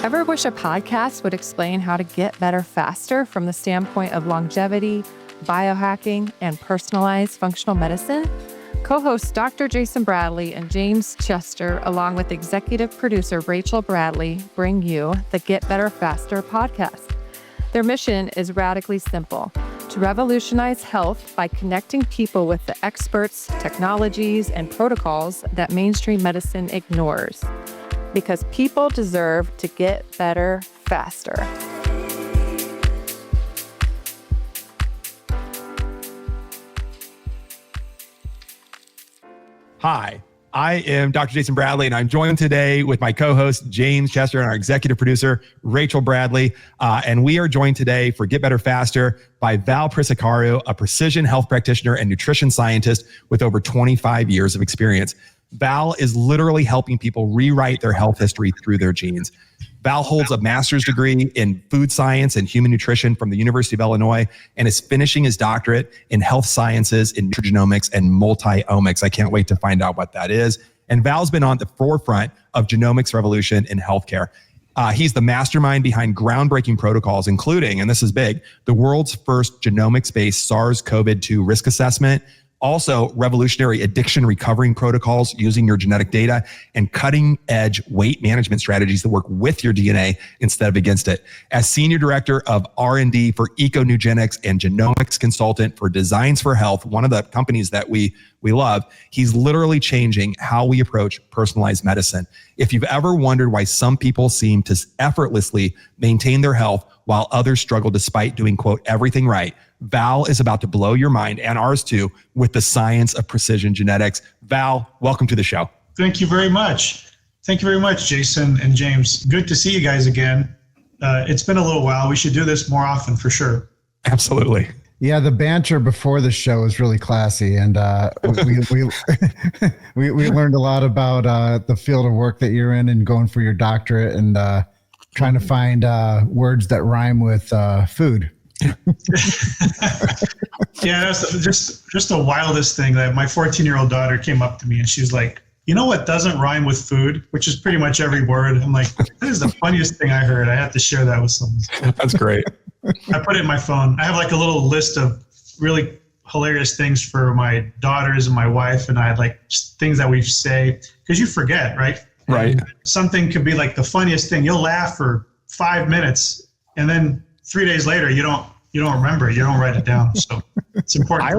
Ever wish a podcast would explain how to get better faster from the standpoint of longevity, biohacking, and personalized functional medicine? Co-hosts Dr. Jason Bradley and James Chester, along with executive producer Rachel Bradley, bring you the Get Better Faster podcast. Their mission is radically simple: to revolutionize health by connecting people with the experts, technologies, and protocols that mainstream medicine ignores. Because people deserve to get better faster. Hi, I am Dr. Jason Bradley, and I'm joined today with my co-host, James Chester, and our executive producer, Rachel Bradley. And we are joined today for Get Better Faster by Val Prisecaru, a precision health practitioner and nutrition scientist with over 25 years of experience. Val is literally helping people rewrite their health history through their genes. Val holds a master's degree in food science and human nutrition from the University of Illinois and is finishing his doctorate in health sciences in nutrigenomics and multi-omics. I can't wait to find out what that is. And Val's been on the forefront of genomics revolution in healthcare. He's the mastermind behind groundbreaking protocols, including, and this is big, the world's first genomics-based SARS-CoV-2 risk assessment, also revolutionary addiction recovering protocols using your genetic data, and cutting edge weight management strategies that work with your DNA instead of against it. As senior director of R&D for Epigenetics and genomics consultant for Designs for Health, one of the companies that we love, he's literally changing how we approach personalized medicine. If you've ever wondered why some people seem to effortlessly maintain their health while others struggle despite doing, quote, everything right, Val is about to blow your mind, and ours too, with the science of precision genetics. Val, welcome to the show. Thank you very much. Thank you very much, Jason and James. Good to see you guys again. It's been a little while. We should do this more often for sure. Absolutely. Yeah, the banter before the show was really classy, and we learned a lot about the field of work that you're in and going for your doctorate and trying to find words that rhyme with food. Yeah, that's just the wildest thing. That my 14-year-old daughter came up to me and she was like, "You know what doesn't rhyme with food?" Which is pretty much every word. I'm like, "That is the funniest thing I heard. I have to share that with someone." That's great. I put it in my phone. I have like a little list of really hilarious things for my daughters and my wife, and I had like things that we say because you forget, right? Right. And something could be like the funniest thing. You'll laugh for 5 minutes, and then 3 days later, you don't remember it. You don't write it down. So it's important.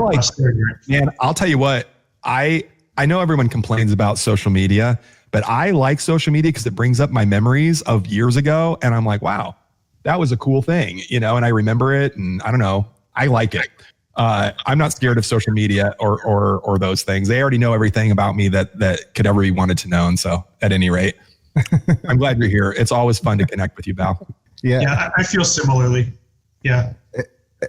Man, I'll tell you what, I know everyone complains about social media, but I like social media because it brings up my memories of years ago. And I'm like, wow, that was a cool thing, and I remember it. And I don't know, I like it. I'm not scared of social media or those things. They already know everything about me that could ever be wanted to know. And so at any rate, I'm glad you're here. It's always fun to connect with you, Val. Yeah, I feel similarly. Yeah.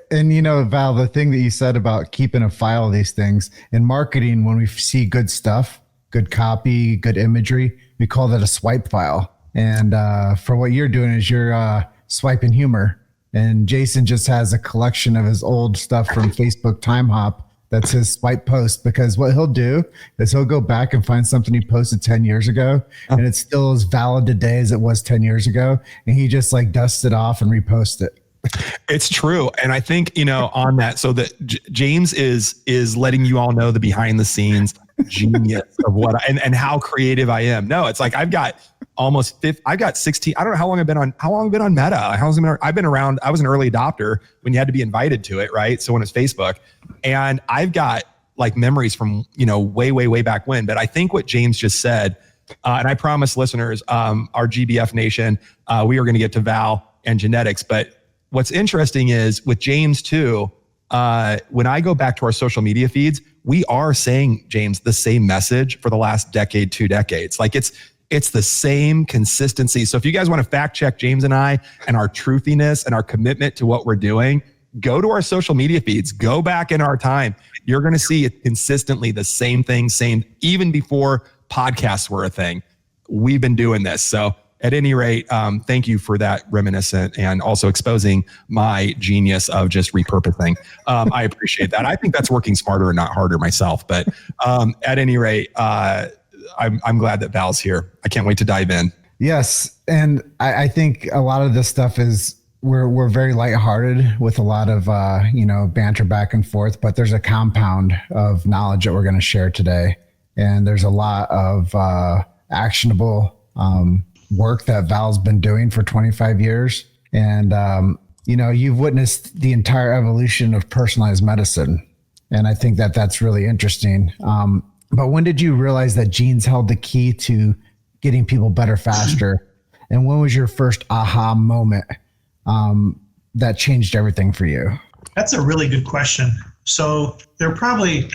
And Val, the thing that you said about keeping a file of these things in marketing, when we see good stuff, good copy, good imagery, we call that a swipe file. And for what you're doing is you're swiping humor. And Jason just has a collection of his old stuff from Facebook Time Hop. That's his swipe post, because what he'll do is he'll go back and find something he posted 10 years ago and it's still as valid today as it was 10 years ago. And he just like dusts it off and reposts it. It's true. And I think, on that, so that James is letting you all know the behind the scenes genius of what and how creative I am. No, it's like I've got I've got 16. I don't know how long I've been on Meta. I've been around. I was an early adopter when you had to be invited to it, right? So when it's Facebook, and I've got like memories from, way back when. But I think what James just said, and I promise listeners, our GBF Nation, we are going to get to Val and genetics. But what's interesting is with James too, when I go back to our social media feeds, we are saying, James, the same message for the last decade, 2 decades. Like it's the same consistency. So if you guys want to fact check James and I and our truthiness and our commitment to what we're doing, go to our social media feeds, go back in our time. You're going to see it consistently the same thing, even before podcasts were a thing. We've been doing this. So at any rate, thank you for that reminiscent and also exposing my genius of just repurposing. I appreciate that. I think that's working smarter and not harder myself. But at any rate, I'm glad that Val's here. I can't wait to dive in. Yes. And I think a lot of this stuff is we're very lighthearted with a lot of, banter back and forth, but there's a compound of knowledge that we're going to share today. And there's a lot of actionable work that Val's been doing for 25 years. And, you've witnessed the entire evolution of personalized medicine. And I think that that's really interesting. But when did you realize that genes held the key to getting people better faster? And when was your first aha moment that changed everything for you? That's a really good question. So there were probably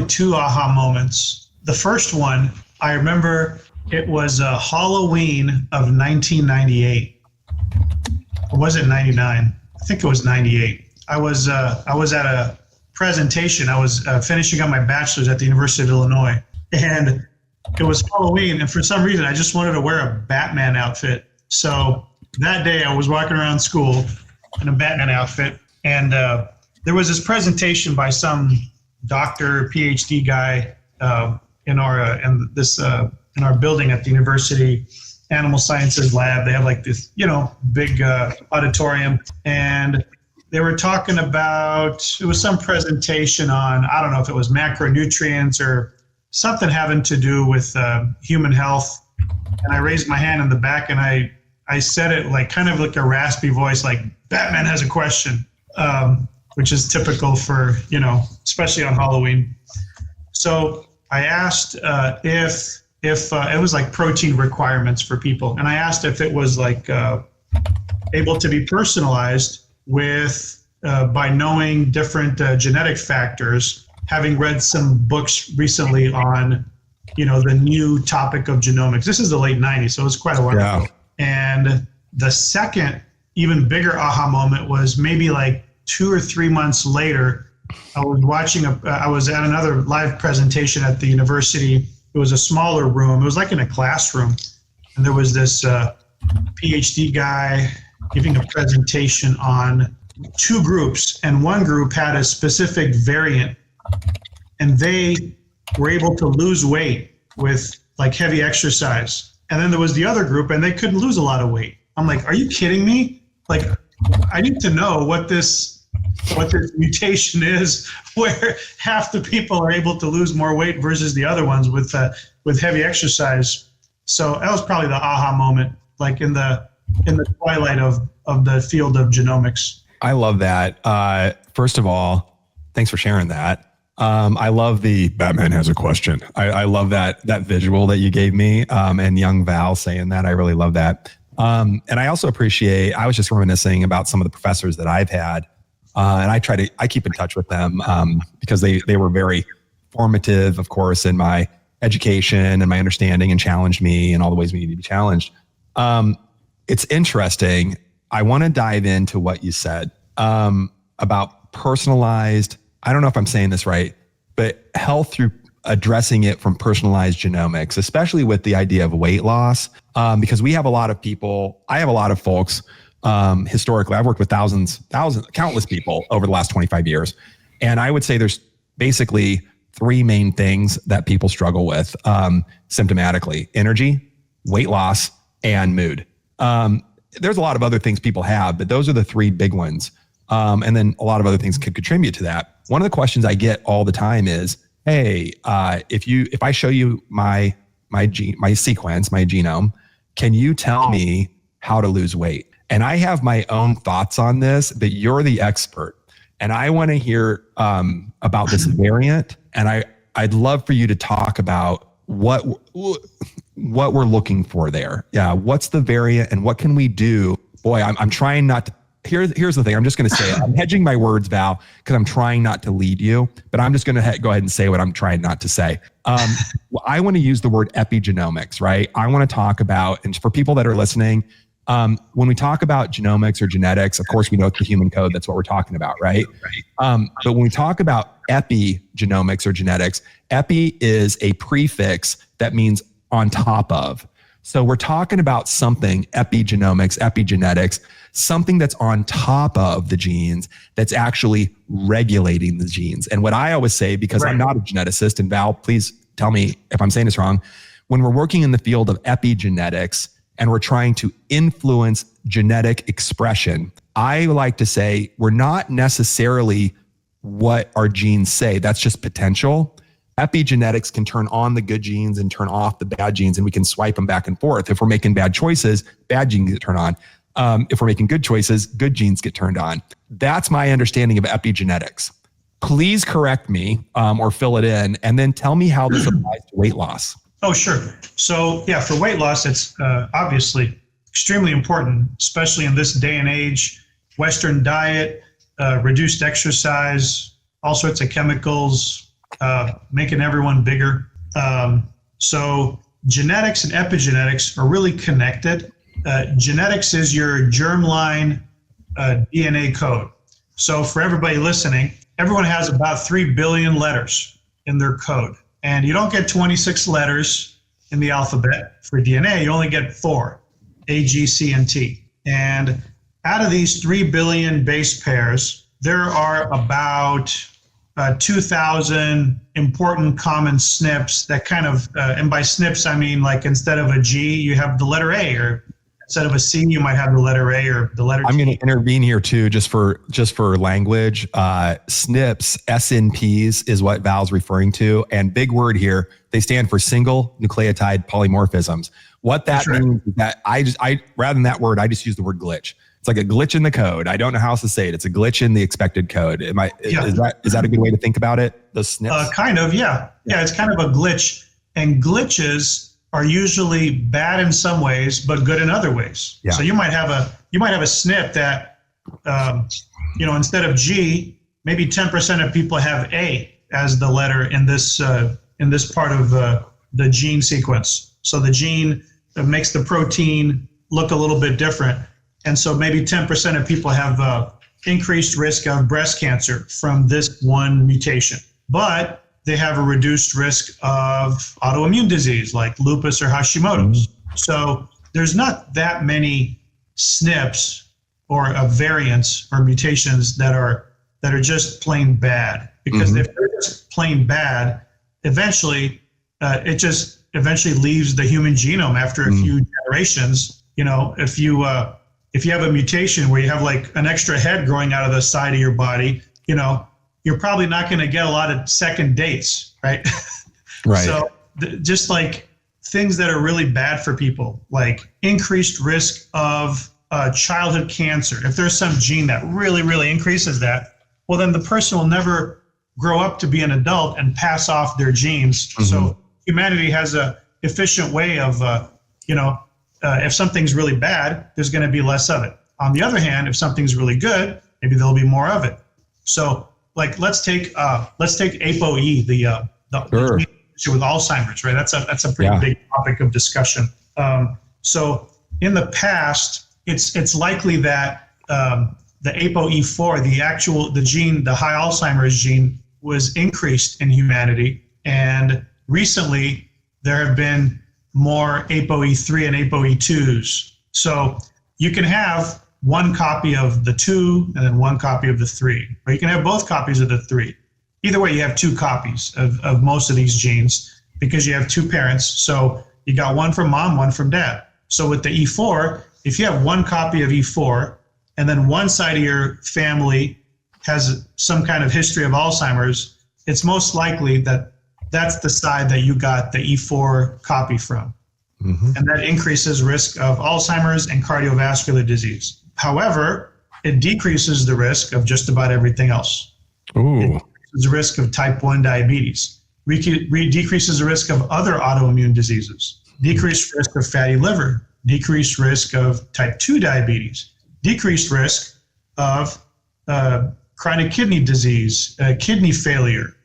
two aha moments. The first one, I remember it was Halloween of 1998. Or was it 99? I think it was 98. I was at a presentation. I was finishing up my bachelor's at the University of Illinois, and it was Halloween. And for some reason, I just wanted to wear a Batman outfit. So that day, I was walking around school in a Batman outfit, and there was this presentation by some doctor, PhD guy in our building at the university animal sciences lab. They have like this, big auditorium, and they were talking about, it was some presentation on, I don't know if it was macronutrients or something having to do with human health. And I raised my hand in the back, and I said it like kind of like a raspy voice, like, Batman has a question, which is typical for, especially on Halloween. So I asked if it was like protein requirements for people. And I asked if it was like able to be personalized with by knowing different genetic factors, having read some books recently on, the new topic of genomics. This is the late 90s, so it was quite a while ago. And the second, even bigger aha moment was maybe like 2 or 3 months later. I was at another live presentation at the university. It was a smaller room. It was like in a classroom. And there was this PhD guy giving a presentation on 2 groups. And one group had a specific variant. And they were able to lose weight with like heavy exercise. And then there was the other group, and they couldn't lose a lot of weight. I'm like, are you kidding me? Like, I need to know what this mutation is, where half the people are able to lose more weight versus the other ones with heavy exercise. So that was probably the aha moment, like in the twilight of the field of genomics. I love that. First of all, thanks for sharing that. I love the Batman has a question. I love that visual that you gave me, and young Val saying that. I really love that. And I also appreciate, I was just reminiscing about some of the professors that I've had. And I keep in touch with them because they were very formative, of course, in my education and my understanding, and challenged me in all the ways we need to be challenged. It's interesting. I want to dive into what you said about personalized, I don't know if I'm saying this right, but health through addressing it from personalized genomics, especially with the idea of weight loss, because we have a lot of people, I have a lot of folks. Historically, I've worked with countless people over the last 25 years. And I would say there's basically 3 main things that people struggle with symptomatically: energy, weight loss, and mood. There's a lot of other things people have, but those are the 3 big ones. And then a lot of other things could contribute to that. One of the questions I get all the time is, hey, if I show you my sequence, my genome, can you tell me how to lose weight? And I have my own thoughts on this, but you're the expert. And I want to hear about this variant. And I'd love for you to talk about what we're looking for there. Yeah, what's the variant and what can we do? Boy, I'm trying not to. Here's the thing. I'm just going to say it. I'm hedging my words, Val, because I'm trying not to lead you, but I'm just going to go ahead and say what I'm trying not to say. I want to use the word epigenomics, right? I want to talk about, and for people that are listening, when we talk about genomics or genetics, of course, we know it's the human code. That's what we're talking about, right? But when we talk about epigenomics or genetics, epi is a prefix that means on top of. So we're talking about something, epigenomics, epigenetics, something that's on top of the genes that's actually regulating the genes. And what I always say, because I'm not a geneticist, and Val, please tell me if I'm saying this wrong, When we're working in the field of epigenetics and we're trying to influence genetic expression, I like to say we're not necessarily what our genes say. That's just potential. Epigenetics can turn on the good genes and turn off the bad genes, and we can swipe them back and forth. If we're making bad choices, bad genes get turned on. If we're making good choices, good genes get turned on. That's my understanding of epigenetics. Please correct me or fill it in, and then tell me how this applies to weight loss. Oh, sure. So yeah, for weight loss, it's obviously extremely important, especially in this day and age. Western diet, reduced exercise, all sorts of chemicals, making everyone bigger. So genetics and epigenetics are really connected. Genetics is your germline DNA code. So for everybody listening, everyone has about 3 billion letters in their code. And you don't get 26 letters in the alphabet for DNA. You only get 4, A, G, C, and T. And out of these 3 billion base pairs, there are about 2,000 important common SNPs that kind of, and by SNPs, I mean like instead of a G, you have the letter A, or instead of a C, you might have the letter A or the letter T. I'm going to intervene here too, just for language. SNPs, SNPs is what Val's referring to. And big word here, they stand for single nucleotide polymorphisms. What that means is that I rather than that word, I just use the word glitch. It's like a glitch in the code. I don't know how else to say it. It's a glitch in the expected code. Is that a good way to think about it? Those SNPs? Kind of, yeah. Yeah, it's kind of a glitch. And glitches are usually bad in some ways, but good in other ways. Yeah. So you might have a SNP that, instead of G, maybe 10% of people have A as the letter in this part of the gene sequence. So the gene makes the protein look a little bit different. And so maybe 10% of people have increased risk of breast cancer from this one mutation. But they have a reduced risk of autoimmune disease like lupus or Hashimoto's. So there's not that many SNPs or variants or mutations that are just plain bad. Because if they're just plain bad, eventually it just leaves the human genome after a few generations. If you have a mutation where you have like an extra head growing out of the side of your body, you're probably not going to get a lot of second dates, right? Right. So just like things that are really bad for people, like increased risk of childhood cancer. If there's some gene that really, really increases that, well, then the person will never grow up to be an adult and pass off their genes. So humanity has a efficient way of, if something's really bad, there's going to be less of it. On the other hand, if something's really good, maybe there'll be more of it. So, like, let's take ApoE, the issue with Alzheimer's, right? That's a pretty big topic of discussion. So, in the past, it's likely that the ApoE4, the gene, the high Alzheimer's gene, was increased in humanity, and recently there have been more ApoE3 and ApoE2s. So you can have one copy of the 2 and then one copy of the 3, or you can have both copies of the 3. Either way, you have 2 copies of most of these genes because you have 2 parents. So you got one from mom, one from dad. So with the E4, if you have one copy of E4 and then one side of your family has some kind of history of Alzheimer's, it's most likely that that's the side that you got the E4 copy from. And that increases risk of Alzheimer's and cardiovascular disease. However, it decreases the risk of just about everything else. Ooh. It decreases the risk of type 1 diabetes, decreases the risk of other autoimmune diseases, decreased risk of fatty liver, decreased risk of type 2 diabetes, decreased risk of chronic kidney disease, kidney failure,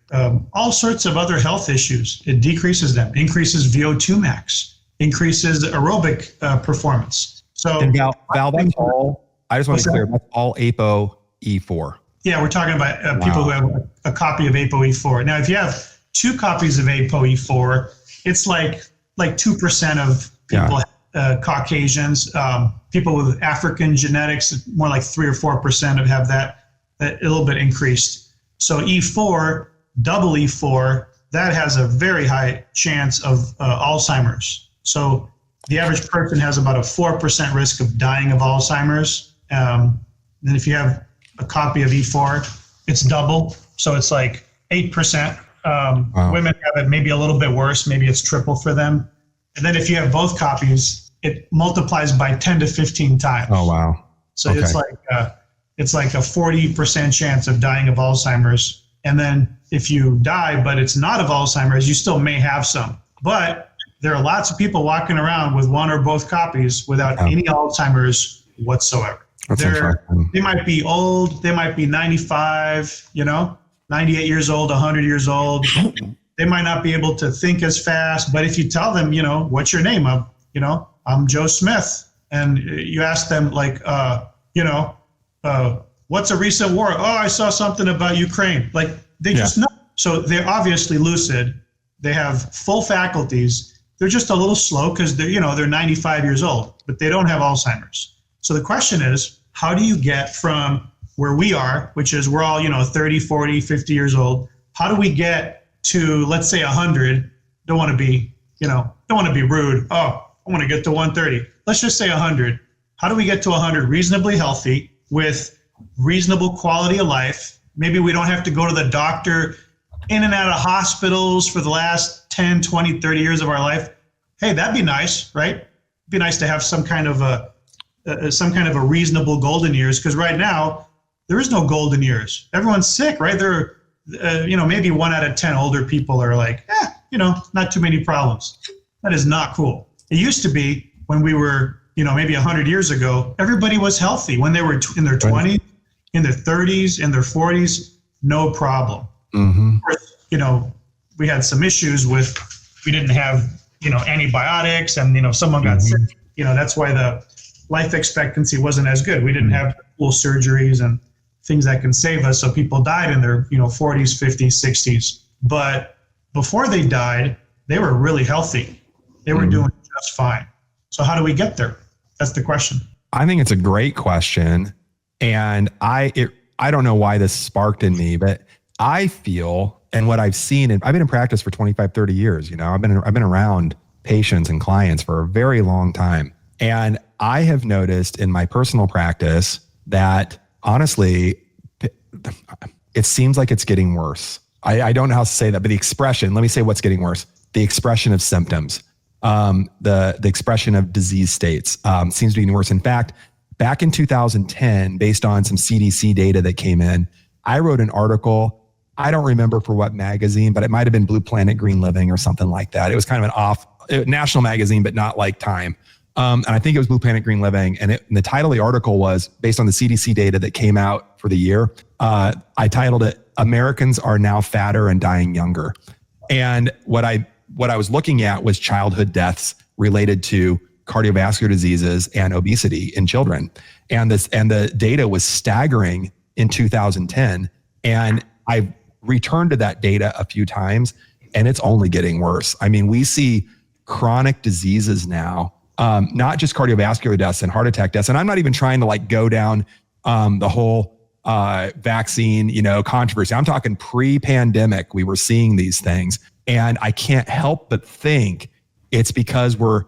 all sorts of other health issues. It decreases them, increases VO2 max, increases aerobic performance. So, and Val, that's all. I just want to be clear. That's all ApoE4. Yeah, we're talking about people who have a copy of ApoE4. Now, if you have 2 copies of ApoE4, it's like 2% of people, Caucasians, people with African genetics, more like 3 or 4% have that a little bit increased. So E4, double E4 that has a very high chance of Alzheimer's. So the average person has about a 4% risk of dying of Alzheimer's. Then if you have a copy of E4, it's double. So it's like 8%. Wow. Women have it maybe a little bit worse. Maybe it's triple for them. And then if you have both copies, it multiplies by 10 to 15 times. Oh, wow. So it's like a 40% chance of dying of Alzheimer's. And then if you die, but it's not of Alzheimer's, you still may have some. But there are lots of people walking around with one or both copies without any Alzheimer's whatsoever. They might be old. They might be 95, 98 years old, 100 years old. They might not be able to think as fast. But if you tell them, what's your name? I'm Joe Smith. And you ask them like, what's a recent war? Oh, I saw something about Ukraine. Like they just know. So they're obviously lucid. They have full faculties. They're just a little slow because they're 95 years old, but they don't have Alzheimer's. So the question is, how do you get from where we are, which is we're all, 30, 40, 50 years old. How do we get to, let's say 100? Don't want to be rude. Oh, I want to get to 130. Let's just say 100. How do we get to 100 reasonably healthy with reasonable quality of life? Maybe we don't have to go to the doctor in and out of hospitals for the last 10, 20, 30 years of our life. Hey, that'd be nice, right? It'd be nice to have some kind of a reasonable golden years, because right now there is no golden years. Everyone's sick, right? There are, maybe 1 out of 10 older people are like, not too many problems. That is not cool. It used to be when we were, maybe 100 years ago, everybody was healthy when they were in their 20s, in their 30s, in their 40s, no problem. Mm-hmm. Of course, we had some issues with, we didn't have, antibiotics, and, someone got sick. That's why the life expectancy wasn't as good. We didn't have cool surgeries and things that can save us. So people died in their, 40s, 50s, 60s. But before they died, they were really healthy. They were doing just fine. So how do we get there? That's the question. I think it's a great question. And I don't know why this sparked in me, but I feel, and what I've seen, and I've been in practice for 25, 30 years, I've been around patients and clients for a very long time. And I have noticed in my personal practice that honestly, it seems like it's getting worse. I don't know how to say that, but the expression, let me say what's getting worse. The expression of symptoms, the expression of disease states seems to be getting worse. In fact, back in 2010, based on some CDC data that came in, I wrote an article. I don't remember for what magazine, but it might have been Blue Planet Green Living or something like that. It was kind of an national magazine, but not like Time. And I think it was Blue Planet Green Living. And the title of the article was based on the CDC data that came out for the year. I titled it, "Americans Are Now Fatter and Dying Younger." And what I was looking at was childhood deaths related to cardiovascular diseases and obesity in children. And the data was staggering in 2010. And I've returned to that data a few times, and it's only getting worse. I mean, we see chronic diseases now, not just cardiovascular deaths and heart attack deaths. And I'm not even trying to go down the whole vaccine, controversy. I'm talking pre-pandemic, we were seeing these things. And I can't help but think it's because we're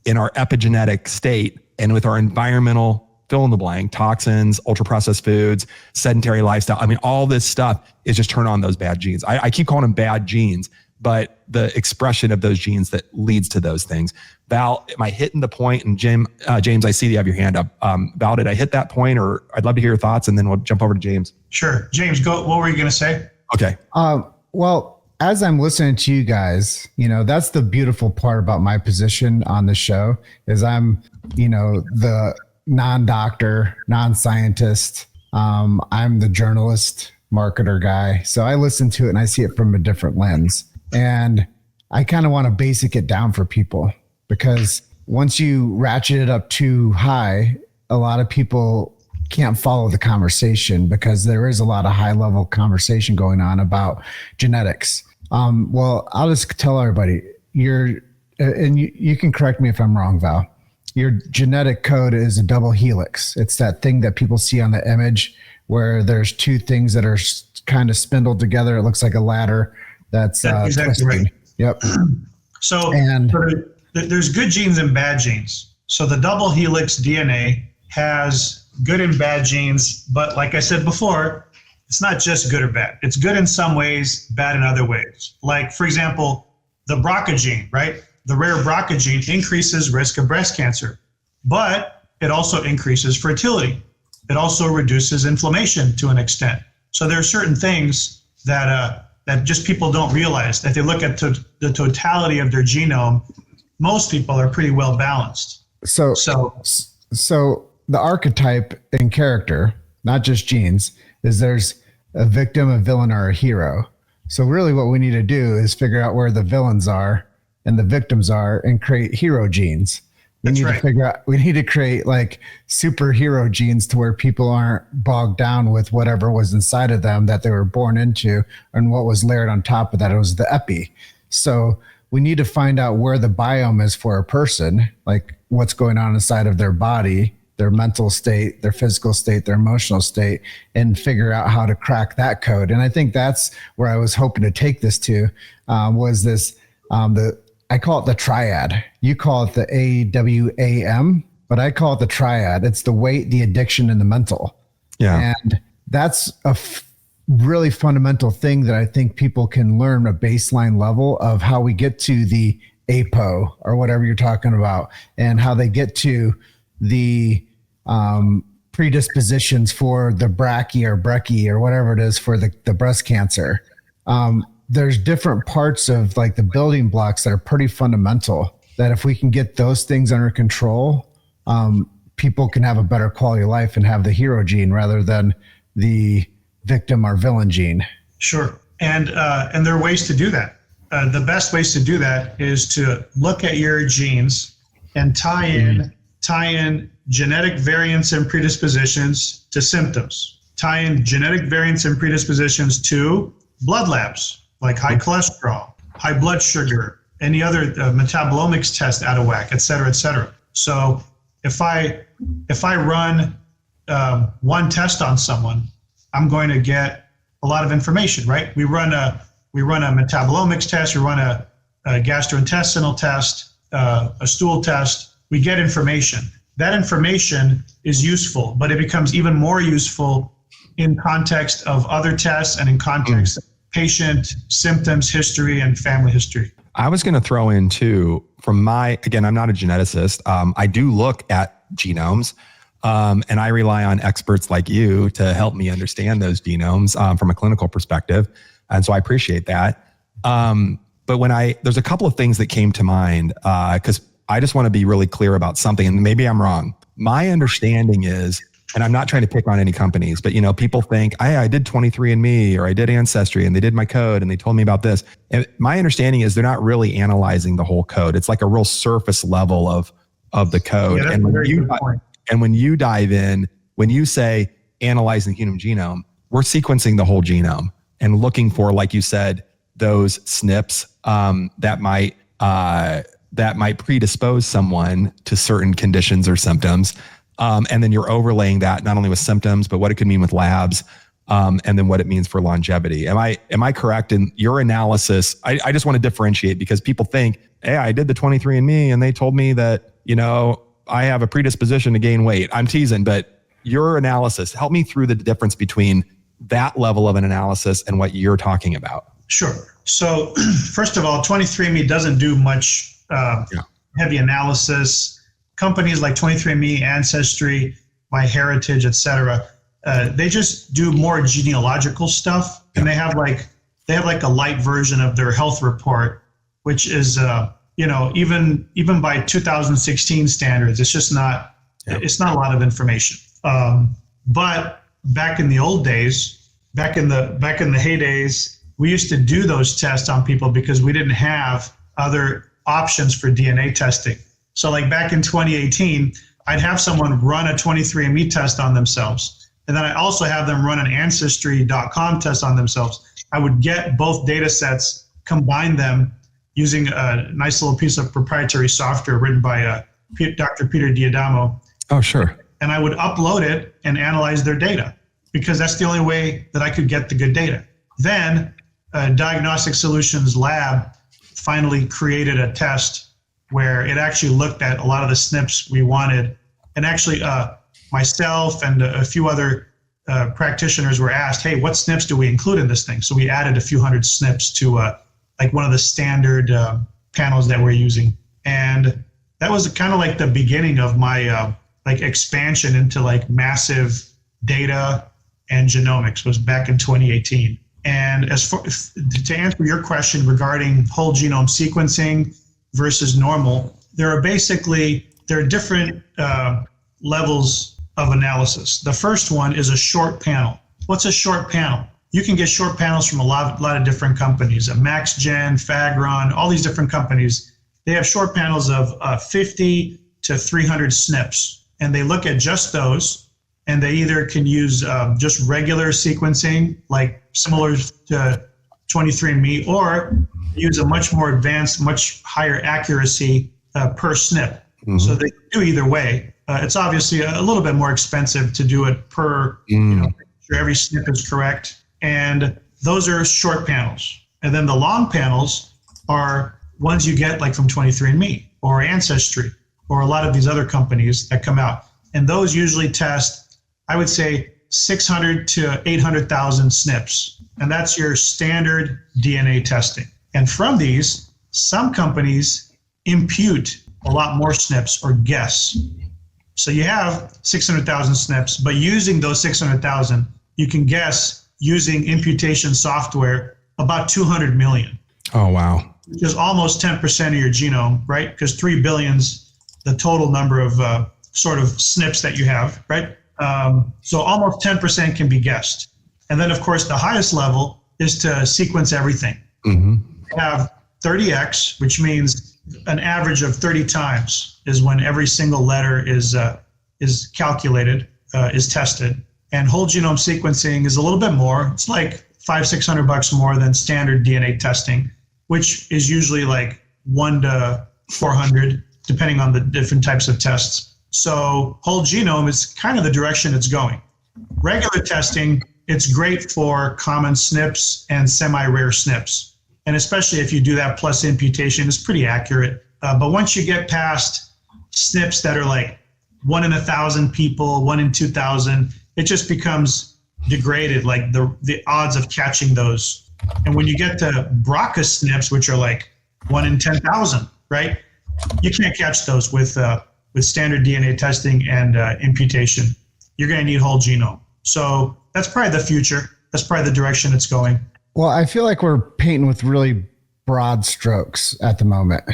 in our epigenetic state and with our environmental fill in the blank, toxins, ultra processed foods, sedentary lifestyle. I mean, all this stuff is just turn on those bad genes. I keep calling them bad genes, but the expression of those genes that leads to those things. Val, am I hitting the point? And James, I see you have your hand up. Val, did I hit that point? Or I'd love to hear your thoughts, and then we'll jump over to James. Sure. James, go. What were you going to say? Okay. Well, as I'm listening to you guys, that's the beautiful part about my position on the show is I'm, the non-doctor, non-scientist. I'm the journalist, marketer guy. So I listen to it and I see it from a different lens. And I kind of want to basic it down for people, because once you ratchet it up too high, a lot of people can't follow the conversation, because there is a lot of high level conversation going on about genetics. Well, I'll just tell everybody, and you can correct me if I'm wrong, Val, your genetic code is a double helix. It's that thing that people see on the image where there's two things that are kind of spindled together. It looks like a ladder. that's exactly twisting. right. Yep. So, And there's good genes and bad genes. So the double helix DNA has good and bad genes, but like I said before, it's not just good or bad. It's good in some ways, bad in other ways. Like, for example, the BRCA gene, right? The rare BRCA gene increases risk of breast cancer, but it also increases fertility. It also reduces inflammation to an extent. So there are certain things that just people don't realize. That they look at the totality of their genome, most people are pretty well balanced. So the archetype in character, not just genes, is there's a victim, a villain, or a hero. So really what we need to do is figure out where the villains are and the victims are and create hero genes. We need to create like superhero genes to where people aren't bogged down with whatever was inside of them that they were born into and what was layered on top of that. It was the epi. So we need to find out where the biome is for a person, like what's going on inside of their body, their mental state, their physical state, their emotional state, and figure out how to crack that code. And I think that's where I was hoping to take this to, was this, I call it the triad. You call it the AWAM, but I call it the triad. It's the weight, the addiction, and the mental. Yeah. And that's a really fundamental thing that I think people can learn a baseline level of how we get to the APO or whatever you're talking about, and how they get to the predispositions for the brachy or brechy or whatever it is for the breast cancer. There's different parts of like the building blocks that are pretty fundamental, that if we can get those things under control, people can have a better quality of life and have the hero gene rather than the victim or villain gene. Sure. And there are ways to do that. The best ways to do that is to look at your genes and tie in genetic variants and predispositions to symptoms. Tie in genetic variants and predispositions to blood labs, like high cholesterol, high blood sugar, any other metabolomics test out of whack, et cetera, et cetera. So if I run one test on someone, I'm going to get a lot of information, right? We run a metabolomics test, we run a gastrointestinal test, a stool test. We get information. That information is useful, but it becomes even more useful in context of other tests and in context of patient symptoms, history, and family history. I was going to throw in too, again, I'm not a geneticist. I do look at genomes, and I rely on experts like you to help me understand those genomes from a clinical perspective. And so I appreciate that. But there's a couple of things that came to mind, because I just want to be really clear about something, and maybe I'm wrong. My understanding is, and I'm not trying to pick on any companies, but people think, I did 23andMe or I did Ancestry and they did my code and they told me about this. And my understanding is they're not really analyzing the whole code. It's like a real surface level of the code. Yeah, and when you dive in, when you say analyzing the human genome, we're sequencing the whole genome and looking for, like you said, those SNPs that might predispose someone to certain conditions or symptoms. And then you're overlaying that not only with symptoms, but what it could mean with labs, and then what it means for longevity. Am I correct in your analysis? I just want to differentiate, because people think, hey, I did the 23andMe and they told me that, I have a predisposition to gain weight. I'm teasing, but your analysis, help me through the difference between that level of an analysis and what you're talking about. Sure. So first of all, 23andMe doesn't do much heavy analysis. Companies like 23andMe, Ancestry, MyHeritage, et cetera, they just do more genealogical stuff, and they have like a light version of their health report, which is even by 2016 standards, it's just not it's not a lot of information. But back in the old days, back in the heydays, we used to do those tests on people because we didn't have other options for DNA testing. So like back in 2018, I'd have someone run a 23andMe test on themselves. And then I also have them run an Ancestry.com test on themselves. I would get both data sets, combine them using a nice little piece of proprietary software written by Dr. Peter Diadamo. Oh, sure. And I would upload it and analyze their data, because that's the only way that I could get the good data. Then Diagnostic Solutions Lab finally created a test where it actually looked at a lot of the SNPs we wanted. And actually, myself and a few other practitioners were asked, hey, what SNPs do we include in this thing? So we added a few hundred SNPs to like one of the standard panels that we're using. And that was kind of like the beginning of my like expansion into like massive data and genomics. Was back in 2018. And as for to answer your question regarding whole genome sequencing versus normal, there are different levels of analysis. The first one is a short panel. What's a short panel? You can get short panels from a lot of different companies, MaxGen, Fagron, all these different companies. They have short panels of 50 to 300 SNPs, and they look at just those, and they either can use just regular sequencing, like similar to 23andMe, or use a much more advanced, much higher accuracy per SNP. Mm-hmm. So they do either way. It's obviously a little bit more expensive to do it per, make sure every SNP is correct. And those are short panels. And then the long panels are ones you get like from 23andMe or Ancestry or a lot of these other companies that come out. And those usually test, I would say, 600 to 800,000 SNPs. And that's your standard DNA testing. And from these, some companies impute a lot more SNPs or guess. So you have 600,000 SNPs, but using those 600,000, you can guess using imputation software about 200 million. Oh, wow. Which is almost 10% of your genome, right? Because 3 billion's the total number of sort of SNPs that you have, right? So almost 10% can be guessed. And then, of course, the highest level is to sequence everything. Mm-hmm. You have 30x, which means an average of 30 times is when every single letter is calculated, is tested. And whole genome sequencing is a little bit more. It's like $500-600 more than standard DNA testing, which is usually like 1 to 400, depending on the different types of tests. So whole genome is kind of the direction it's going. Regular testing, it's great for common SNPs and semi-rare SNPs. And especially if you do that plus imputation, it's pretty accurate. But once you get past SNPs that are like 1 in 1,000 people, 1 in 2,000, it just becomes degraded, like the odds of catching those. And when you get to BRCA SNPs, which are like 1 in 10,000, right? You can't catch those with standard DNA testing and imputation. You're going to need whole genome. So that's probably the future. That's probably the direction it's going. Well, I feel like we're painting with really broad strokes at the moment.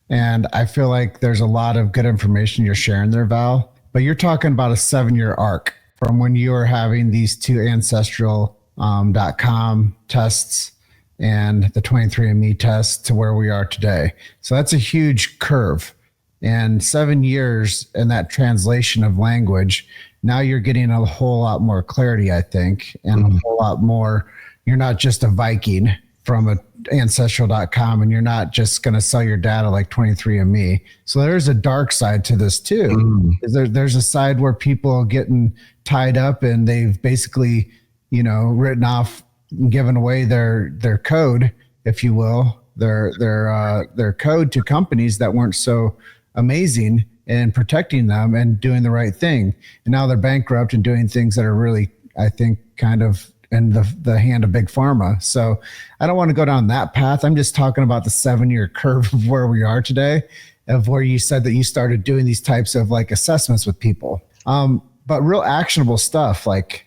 And I feel like there's a lot of good information you're sharing there, Val. But you're talking about a 7-year arc from when you were having these 2 Ancestral.com tests and the 23andMe test to where we are today. So that's a huge curve. And 7 years in that translation of language, now you're getting a whole lot more clarity, I think, and a whole lot more. You're not just a Viking from a Ancestral.com, and you're not just going to sell your data like 23andMe. So there's a dark side to this too. There's a side where people are getting tied up and they've basically, written off, given away their code, if you will, their code to companies that weren't so amazing in protecting them and doing the right thing. And now they're bankrupt and doing things that are really, I think, kind of in the hand of big pharma. So I don't want to go down that path. I'm just talking about the 7-year curve of where we are today, of where you said that you started doing these types of like assessments with people. But real actionable stuff like,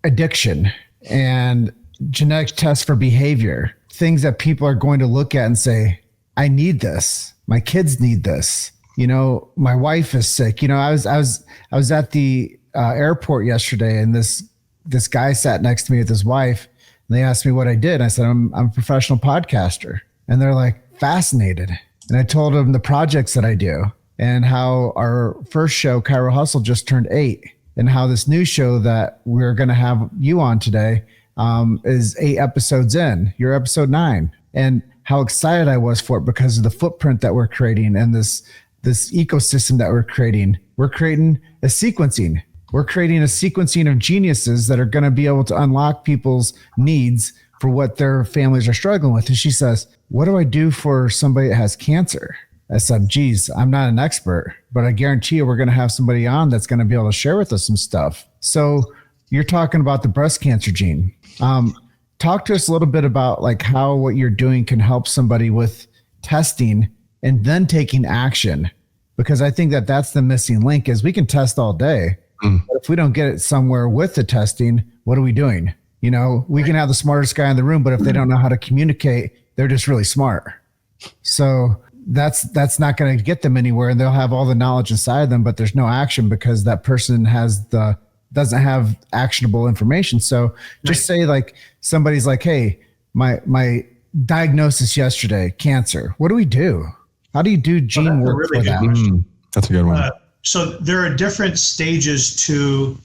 addiction and genetic tests for behavior, things that people are going to look at and say, I need this. My kids need this. My wife is sick. I was at the airport yesterday, and this guy sat next to me with his wife, and they asked me what I did. I said, I'm a professional podcaster. And they're like fascinated. And I told them the projects that I do and how our first show, Chiro Hustle, just turned 8, and how this new show that we're going to have you on today is 8 episodes in. You're episode 9. And how excited I was for it because of the footprint that we're creating and this ecosystem that we're creating. We're creating a sequencing. We're creating a sequencing of geniuses that are going to be able to unlock people's needs for what their families are struggling with. And she says, what do I do for somebody that has cancer? I said, geez, I'm not an expert, but I guarantee you we're going to have somebody on that's going to be able to share with us some stuff. So you're talking about the breast cancer gene. Talk to us a little bit about like how what you're doing can help somebody with testing and then taking action, because I think that that's the missing link is we can test all day, but if we don't get it somewhere with the testing, what are we doing? You know, we can have the smartest guy in the room, but if they don't know how to communicate, they're just really smart. So that's not going to get them anywhere. And they'll have all the knowledge inside them, but there's no action because that person doesn't have actionable information. So just say like somebody's like, hey, my diagnosis yesterday, cancer. What do we do? How do you do gene work for that? That's a good one. So there are different stages to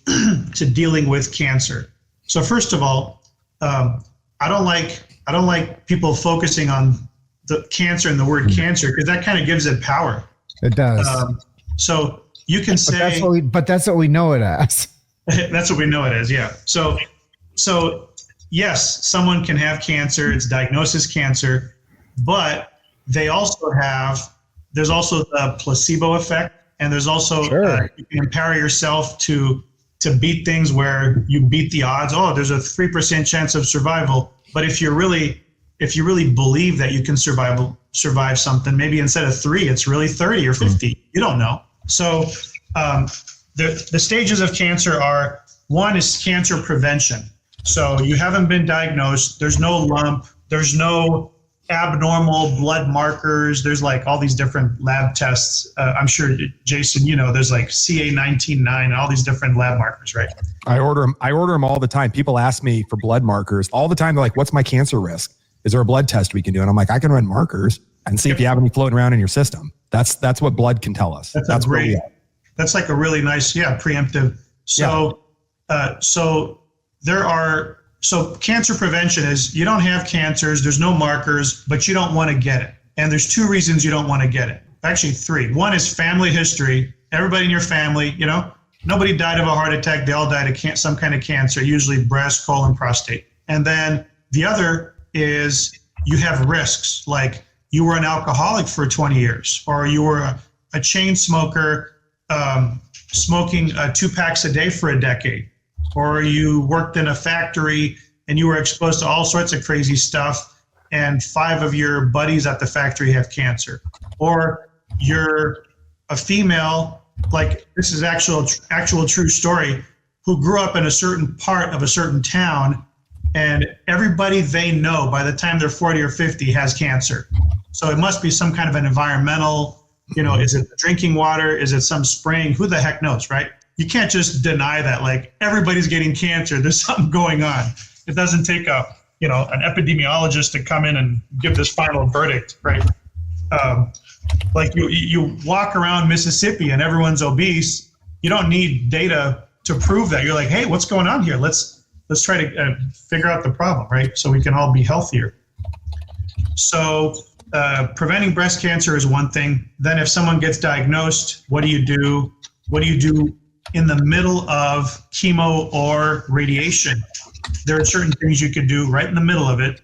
dealing with cancer. So first of all, I don't like people focusing on the cancer and the word cancer because that kind of gives it power. It does. So you can say, but that's what we know it as. That's what we know it as. Yeah. So yes, someone can have cancer. It's diagnosed as cancer, but there's also the placebo effect, and there's also you can empower yourself to beat things where you beat the odds. Oh, there's a 3% chance of survival. But if you really believe that you can survive something, maybe instead of 3, it's really 30 or 50. You don't know. So the stages of cancer are, one is cancer prevention. So you haven't been diagnosed. There's no lump. There's no abnormal blood markers. There's like all these different lab tests. I'm sure, Jason, there's like CA19-9 and all these different lab markers, right? I order them all the time. People ask me for blood markers all the time. They're like, what's my cancer risk? Is there a blood test we can do? And I'm like, I can run markers and see if you have any floating around in your system. That's what blood can tell us. That's great. That's like a really nice, preemptive. So, So cancer prevention is you don't have cancers, there's no markers, but you don't want to get it. And there's 2 reasons you don't want to get it. Actually 3. One is family history. Everybody in your family, nobody died of a heart attack. They all died of some kind of cancer, usually breast, colon, prostate. And then the other is you have risks, like you were an alcoholic for 20 years, or you were a chain smoker smoking 2 packs a day for a decade. Or you worked in a factory and you were exposed to all sorts of crazy stuff and 5 of your buddies at the factory have cancer. Or you're a female, like this is actual true story, who grew up in a certain part of a certain town and everybody they know by the time they're 40 or 50 has cancer. So it must be some kind of an environmental, is it drinking water? Is it some spraying? Who the heck knows, right? You can't just deny that, like everybody's getting cancer. There's something going on. It doesn't take an epidemiologist to come in and give this final verdict, right? Like you walk around Mississippi and everyone's obese. You don't need data to prove that. You're like, hey, what's going on here? Let's try to figure out the problem, right? So we can all be healthier. So preventing breast cancer is one thing. Then if someone gets diagnosed, what do you do? What do you do in the middle of chemo or radiation? There are certain things you could do right in the middle of it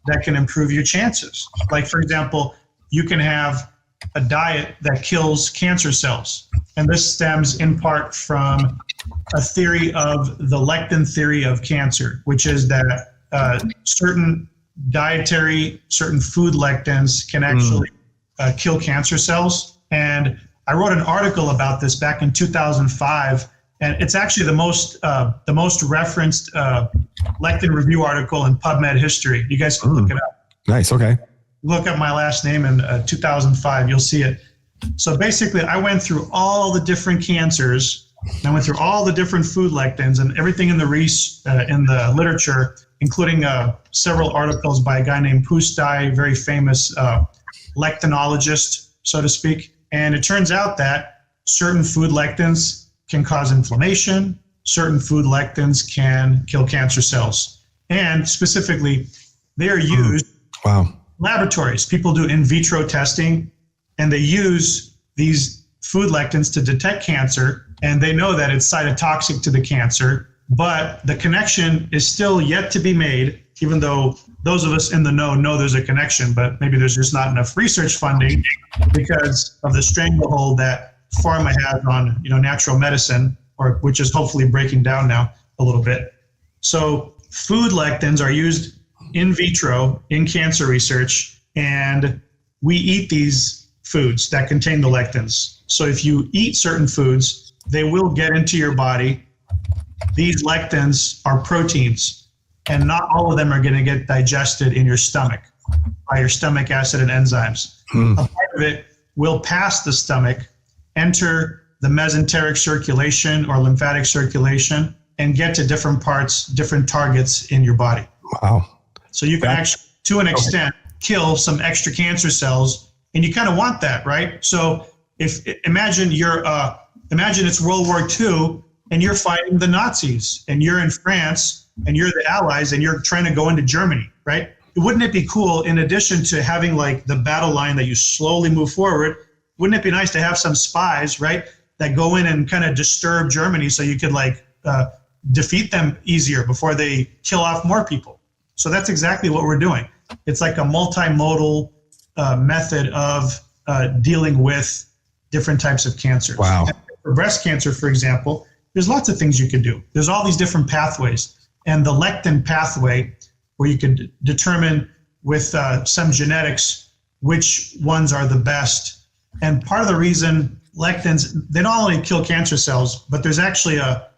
that can improve your chances. Like, for example, you can have a diet that kills cancer cells. And this stems in part from a theory of the lectin theory of cancer, which is that certain food lectins can actually kill cancer cells. And I wrote an article about this back in 2005, and it's actually the most referenced lectin review article in PubMed history. You guys can look it up. Nice. Okay. Look up my last name in 2005. You'll see it. So basically, I went through all the different cancers. I went through all the different food lectins and everything in the literature, including several articles by a guy named Pustai, very famous lectinologist, so to speak. And it turns out that certain food lectins can cause inflammation. Certain food lectins can kill cancer cells. And specifically, they are used in laboratories. People do in vitro testing, and they use these food lectins to detect cancer, and they know that it's cytotoxic to the cancer, but the connection is still yet to be made even though those of us in the know there's a connection, but maybe there's just not enough research funding because of the stranglehold that pharma has on, natural medicine, which is hopefully breaking down now a little bit. So food lectins are used in vitro in cancer research, and we eat these foods that contain the lectins. So if you eat certain foods, they will get into your body. These lectins are proteins, and not all of them are going to get digested in your stomach by your stomach acid and enzymes. A part of it will pass the stomach, enter the mesenteric circulation or lymphatic circulation, and get to different parts, different targets in your body. Wow. So you can actually, to an extent, kill some extra cancer cells, and you kind of want that, right? So imagine it's World War II, and you're fighting the Nazis, and you're in France, and you're the Allies, and you're trying to go into Germany, right? Wouldn't it be cool, in addition to having like the battle line that you slowly move forward, wouldn't it be nice to have some spies, right, that go in and kind of disturb Germany so you could defeat them easier before they kill off more people? So that's exactly what we're doing. It's like a multimodal method of dealing with different types of cancers. Wow. For breast cancer, for example, there's lots of things you could do. There's all these different pathways. And the lectin pathway, where you could determine with some genetics which ones are the best. And part of the reason lectins, they not only kill cancer cells, but there's actually a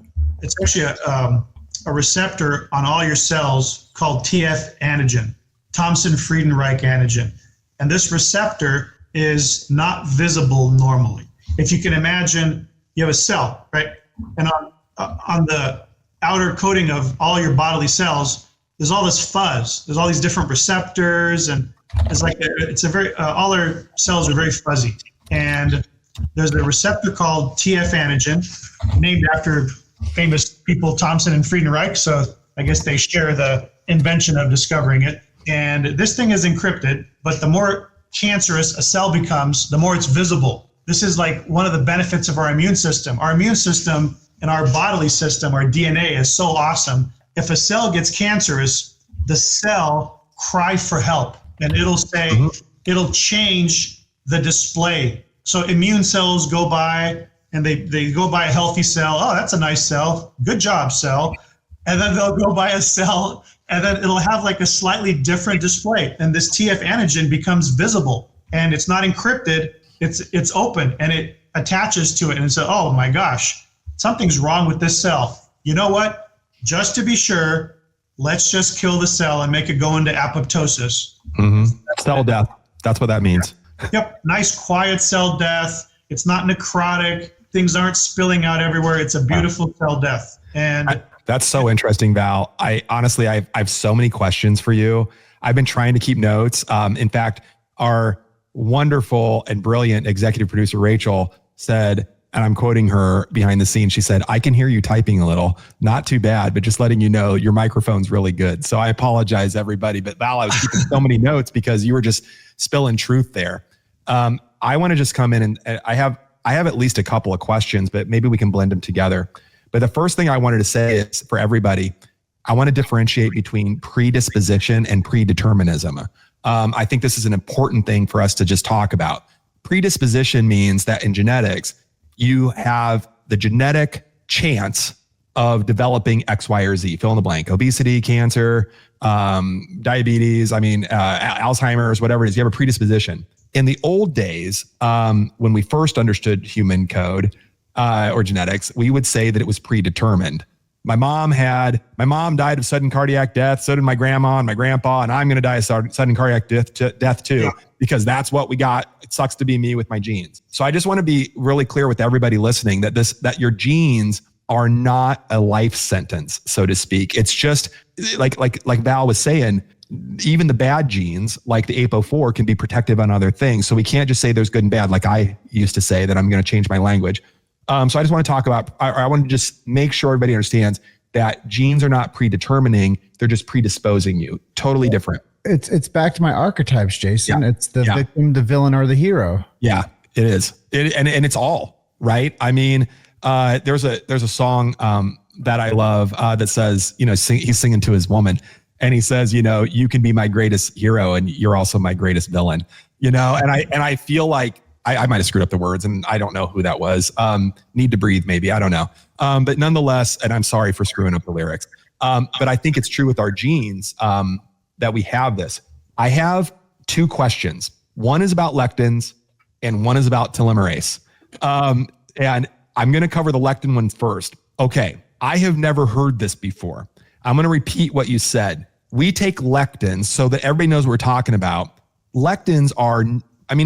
receptor on all your cells called TF antigen, Thomson-Frieden-Reich antigen. And this receptor is not visible normally. If you can imagine, you have a cell, right? And on the outer coating of all your bodily cells, there's all this fuzz. There's all these different receptors, and all our cells are very fuzzy. And there's a receptor called TF antigen, named after famous people, Thomson and Frieden-Reich. So I guess they share the invention of discovering it. And this thing is encrypted, but the more cancerous a cell becomes, the more it's visible. This is like one of the benefits of our immune system. Our immune system and our bodily system, our DNA, is so awesome. If a cell gets cancerous, the cell cries for help, and it'll say, it'll change the display. So immune cells go by, and they go by a healthy cell. Oh, that's a nice cell. Good job, cell. And then they'll go by a cell, and then it'll have like a slightly different display. And this TF antigen becomes visible, and it's not encrypted. It's open, and it attaches to it, and it says, oh my gosh, something's wrong with this cell. You know what? Just to be sure, let's just kill the cell and make it go into apoptosis. Cell death. That's what that means. Yep. Nice, quiet cell death. It's not necrotic. Things aren't spilling out everywhere. It's a beautiful cell death. And that's so interesting, Val. I have so many questions for you. I've been trying to keep notes. In fact, our wonderful and brilliant executive producer, Rachel, said, and I'm quoting her behind the scenes, she said, I can hear you typing a little. Not too bad, but just letting you know your microphone's really good. So I apologize, everybody. But Val, I was keeping so many notes because you were just spilling truth there. I want to just come in, and I have at least a couple of questions, but maybe we can blend them together. But the first thing I wanted to say is, for everybody, I want to differentiate between predisposition and predeterminism. I think this is an important thing for us to just talk about. Predisposition means that in genetics, you have the genetic chance of developing X, Y, or Z, fill in the blank, obesity, cancer, diabetes, Alzheimer's, whatever it is, you have a predisposition. In the old days, when we first understood human code or genetics, we would say that it was predetermined. My mom died of sudden cardiac death. So did my grandma and my grandpa, and I'm going to die of sudden cardiac death too, because that's what we got. It sucks to be me with my genes. So I just want to be really clear with everybody listening that your genes are not a life sentence, so to speak. It's just like Val was saying, even the bad genes, like the APO4, can be protective on other things. So we can't just say there's good and bad, like I used to say that I'm going to change my language. So I just want to talk about, I want to just make sure everybody understands that genes are not predetermining, they're just predisposing you. Totally different. It's back to my archetypes, Jason. Yeah. It's the victim, the villain, or the hero. Yeah, it is. And it's all, right? I mean, there's a song that I love that says, he's singing to his woman. And he says, you can be my greatest hero and you're also my greatest villain, and I feel like I might've screwed up the words and I don't know who that was. Need to breathe, maybe. I don't know. But nonetheless, and I'm sorry for screwing up the lyrics. But I think it's true with our genes that we have this. I have two questions. One is about lectins and one is about telomerase. And I'm going to cover the lectin one first. Okay. I have never heard this before. I'm going to repeat what you said. We take lectins so that everybody knows what we're talking about. Lectins are,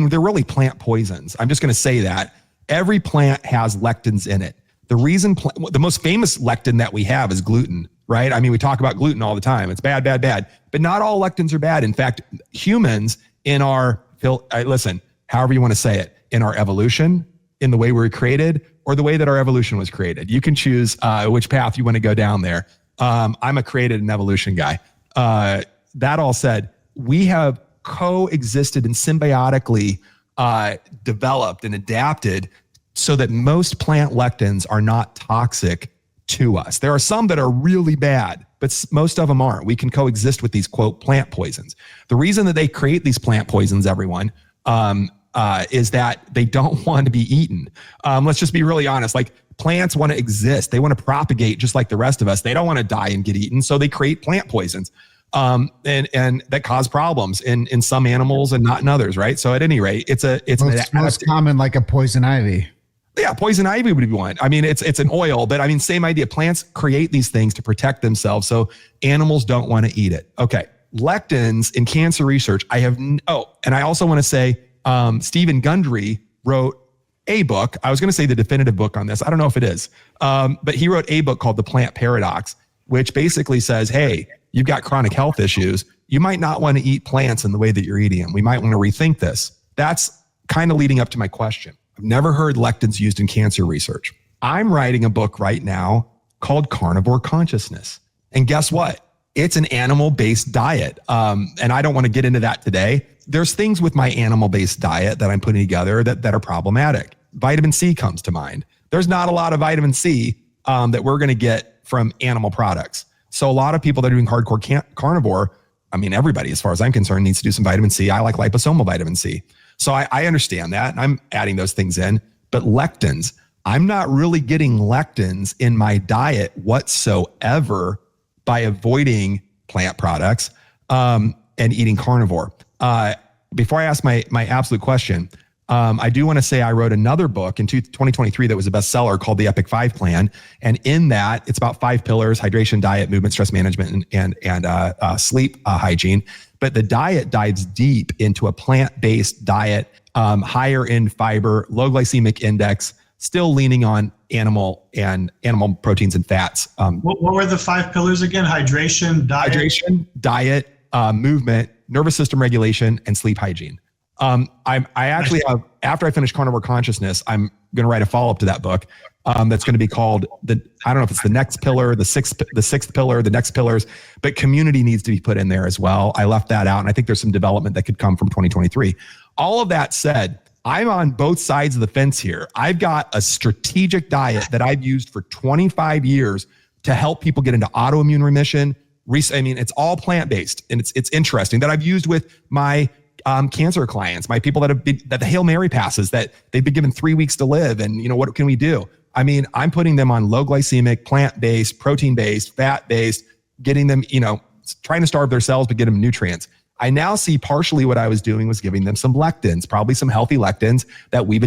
they're really plant poisons. I'm just going to say that. Every plant has lectins in it. The most famous lectin that we have is gluten, right? We talk about gluten all the time. It's bad, bad, bad. But not all lectins are bad. In fact, humans however you want to say it, in our evolution, in the way we were created, or the way that our evolution was created. You can choose which path you want to go down there. I'm a created and evolution guy. That all said, we have coexisted and symbiotically developed and adapted so that most plant lectins are not toxic to us. There are some that are really bad, but most of them aren't. We can coexist with these, quote, plant poisons. The reason that they create these plant poisons, everyone, is that they don't want to be eaten. Let's just be really honest. Like, plants want to exist. They want to propagate just like the rest of us. They don't want to die and get eaten. So they create plant poisons. And that cause problems in some animals and not in others, right? So at any rate, it's most common, like a poison ivy. Yeah, poison ivy would be one. It's an oil, but same idea. Plants create these things to protect themselves, so animals don't want to eat it. Okay, lectins in cancer research. And I also want to say, Stephen Gundry wrote a book. I was going to say the definitive book on this. I don't know if it is, but he wrote a book called The Plant Paradox, which basically says, hey, you've got chronic health issues. You might not want to eat plants in the way that you're eating them. We might want to rethink this. That's kind of leading up to my question. I've never heard lectins used in cancer research. I'm writing a book right now called Carnivore Consciousness. And guess what? It's an animal-based diet. And I don't want to get into that today. There's things with my animal-based diet that I'm putting together that are problematic. Vitamin C comes to mind. There's not a lot of vitamin C that we're going to get from animal products. So a lot of people that are doing hardcore carnivore, everybody, as far as I'm concerned, needs to do some vitamin C. I like liposomal vitamin C. So I understand that, and I'm adding those things in. But lectins, I'm not really getting lectins in my diet whatsoever by avoiding plant products and eating carnivore. Before I ask my absolute question, I do want to say I wrote another book in 2023 that was a bestseller called The Epic 5 Plan. And in that, it's about 5 pillars: hydration, diet, movement, stress management, and sleep hygiene. But the diet dives deep into a plant-based diet, higher in fiber, low glycemic index, still leaning on animal proteins and fats. What were the 5 pillars again? Hydration, diet, movement, nervous system regulation, and sleep hygiene. I actually have, after I finish Carnivore Consciousness, I'm going to write a follow-up to that book. That's going to be called I don't know if it's the next pillar, the sixth pillar, the next pillars, but community needs to be put in there as well. I left that out, and I think there's some development that could come from 2023. All of that said, I'm on both sides of the fence here. I've got a strategic diet that I've used for 25 years to help people get into autoimmune remission. It's all plant-based, and it's interesting that I've used with my cancer clients, my people that the Hail Mary passes, that they've been given 3 weeks to live. And what can we do? I'm putting them on low glycemic, plant-based, protein-based, fat-based, getting them, trying to starve their cells, but get them nutrients. I now see partially what I was doing was giving them some lectins, probably some healthy lectins that we've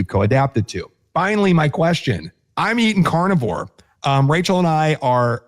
co-adapted to. Finally, my question, I'm eating carnivore. Rachel and I are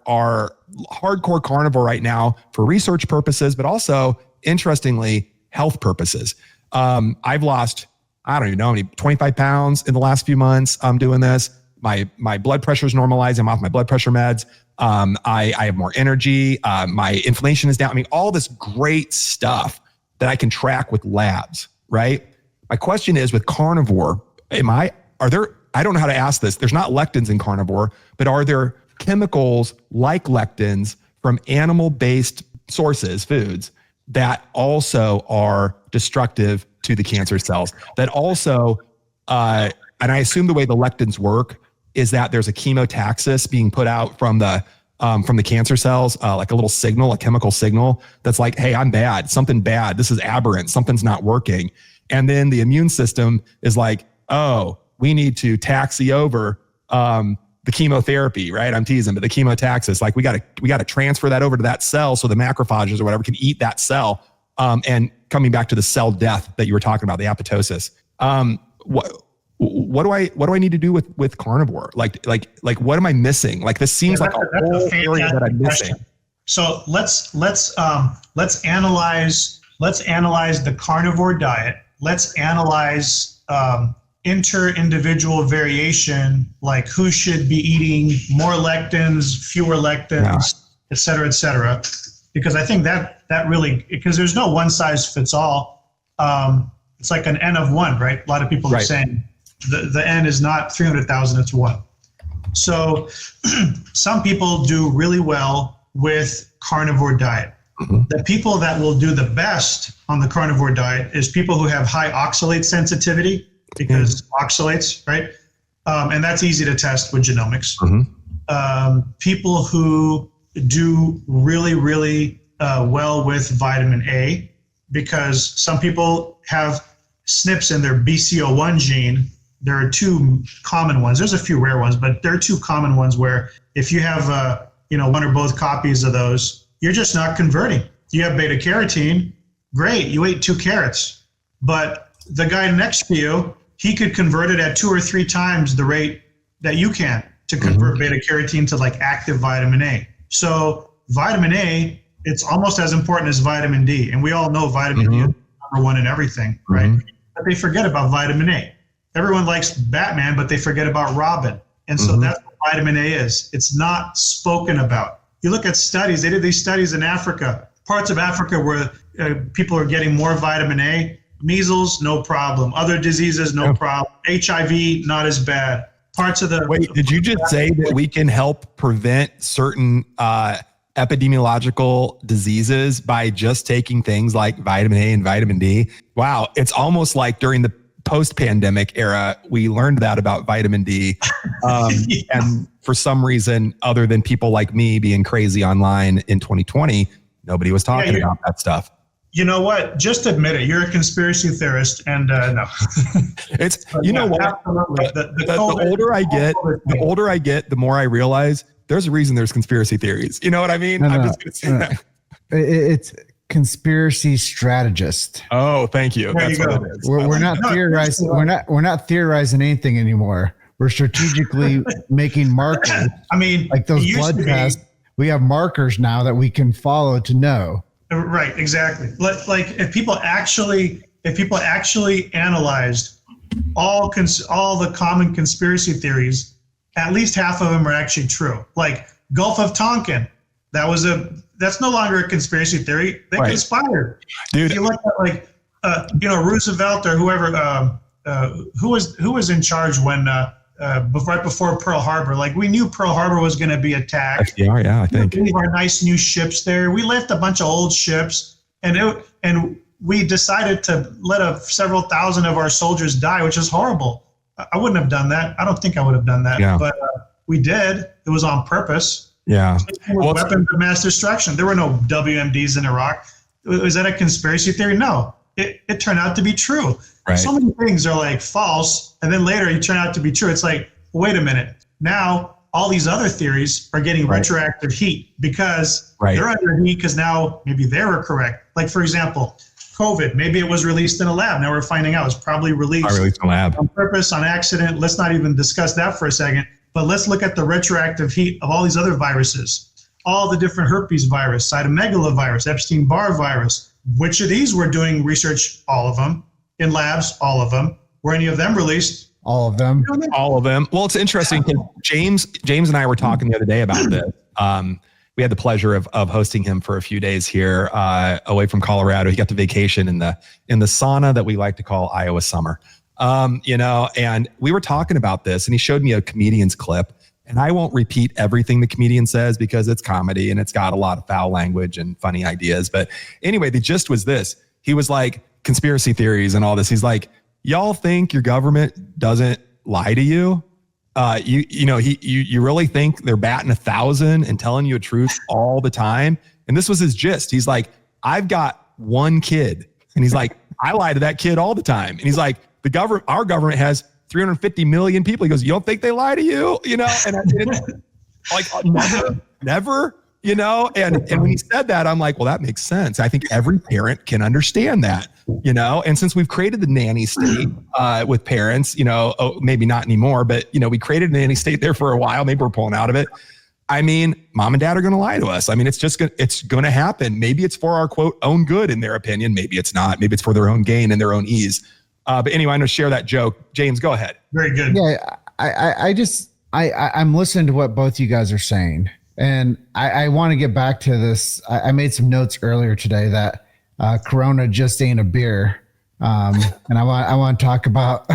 hardcore carnivore right now for research purposes, but also, interestingly, health purposes. I've lost, I don't even know how many, 25 pounds in the last few months. I'm doing this. My blood pressure is normalized. I'm off my blood pressure meds. I have more energy. My inflammation is down. All this great stuff that I can track with labs, right? My question is, with carnivore, I don't know how to ask this. There's not lectins in carnivore, but are there chemicals like lectins from animal-based sources, foods, that also are destructive to the cancer cells? That also, and I assume the way the lectins work is that there's a chemotaxis being put out from the from the cancer cells, like a little signal, a chemical signal that's like, hey, I'm bad, something bad. This is aberrant. Something's not working. And then the immune system is like, oh, we need to taxi over the chemotherapy, right? I'm teasing, but the chemotaxis, like we got to transfer that over to that cell so the macrophages or whatever can eat that cell. And coming back to the cell death that you were talking about, the apoptosis. What do I need to do with carnivore? Like what am I missing? Like this seems like a whole area that I'm missing. So let's analyze the carnivore diet. Let's analyze inter-individual variation, like who should be eating more lectins, fewer lectins, et cetera, because I think that really, because there's no one size fits all. It's like an N of one, right? A lot of people are saying the N is not 300,000, it's one. So some people do really well with carnivore diet. The people that will do the best on the carnivore diet is people who have high oxalate sensitivity, because oxalates, right? And that's easy to test with genomics. People who do really well with vitamin A, because some people have SNPs in their BCO1 gene. There are two common ones. There's a few rare ones, but there are two common ones where if you have one or both copies of those, you're just not converting. You have beta carotene, great, you ate 2 carrots, but the guy next to you, he could convert it at 2 or 3 times the rate that you can to convert beta carotene to like active vitamin A. So vitamin A, it's almost as important as vitamin D. And we all know vitamin D is number one in everything, right? But they forget about vitamin A. Everyone likes Batman, but they forget about Robin. And so that's what vitamin A is. It's not spoken about. You look at studies, they did these studies in Africa, parts of Africa where people are getting more vitamin A. Measles, no problem. Other diseases, no problem. HIV, not as bad. Parts of the... Wait, did you just say that we can help prevent certain epidemiological diseases by just taking things like vitamin A and vitamin D? Wow, it's almost like during the post-pandemic era, we learned that about vitamin D. And for some reason, other than people like me being crazy online in 2020, nobody was talking about that stuff. You know what? Just admit it. You're a conspiracy theorist, and no. It's what? Absolutely. The older I get, the more I realize there's a reason there's conspiracy theories. You know what I mean? I'm just going to say that. It's conspiracy strategist. Oh, thank you. That's what it is. We're not theorizing. We're not theorizing anything anymore. We're strategically making markers. I mean, like those blood tests. We have markers now that we can follow to know. Right, exactly. Like if people actually analyzed all the common conspiracy theories, at least half of them are actually true. Like Gulf of Tonkin, that's no longer a conspiracy theory. They conspired. Dude, if you look at like Roosevelt or whoever who was in charge when right before Pearl Harbor, like we knew Pearl Harbor was going to be attacked. FDR, yeah, I think. We leave our nice new ships there. We left a bunch of old ships, and we decided to let several thousand of our soldiers die, which is horrible. I wouldn't have done that. I don't think I would have done that, but we did. It was on purpose. Yeah. Weapons of mass destruction. There were no WMDs in Iraq. Was that a conspiracy theory? No. It turned out to be true. Right. So many things are like false, and then later you turn out to be true. It's like, wait a minute. Now all these other theories are getting retroactive heat because they're under heat because now maybe they were correct. Like for example, COVID, maybe it was released in a lab. Now we're finding out it's probably released in a lab on purpose, on accident. Let's not even discuss that for a second. But let's look at the retroactive heat of all these other viruses, all the different herpes virus, cytomegalovirus, Epstein-Barr virus. Which of these were doing research? All of them. In labs, all of them. Were any of them released? All of them. All of them. Well, it's interesting because James and I were talking the other day about this. We had the pleasure of hosting him for a few days here away from Colorado. He got to vacation in the sauna that we like to call Iowa summer. And we were talking about this, and he showed me a comedian's clip. And I won't repeat everything the comedian says because it's comedy and it's got a lot of foul language and funny ideas. But anyway, the gist was this. He was like, conspiracy theories and all this. He's like, y'all think your government doesn't lie to you? you really think they're batting 1,000 and telling you a truth all the time? And this was his gist. He's like, I've got one kid, and he's like, I lie to that kid all the time. And he's like, our government has 350 million people. He goes, you don't think they lie to you? And it's like, never. And when he said that, I'm like, well, that makes sense. I think every parent can understand that, and since we've created the nanny state with parents, maybe not anymore, but, we created a nanny state there for a while. Maybe we're pulling out of it. I mean, mom and dad are going to lie to us. I mean, it's going to happen. Maybe it's for our quote own good in their opinion. Maybe it's not. Maybe it's for their own gain and their own ease. But anyway, I'm going to share that joke. James, go ahead. Very good. Yeah. I'm listening to what both you guys are saying. And I want to get back to this. I made some notes earlier today that Corona just ain't a beer. And I want to talk about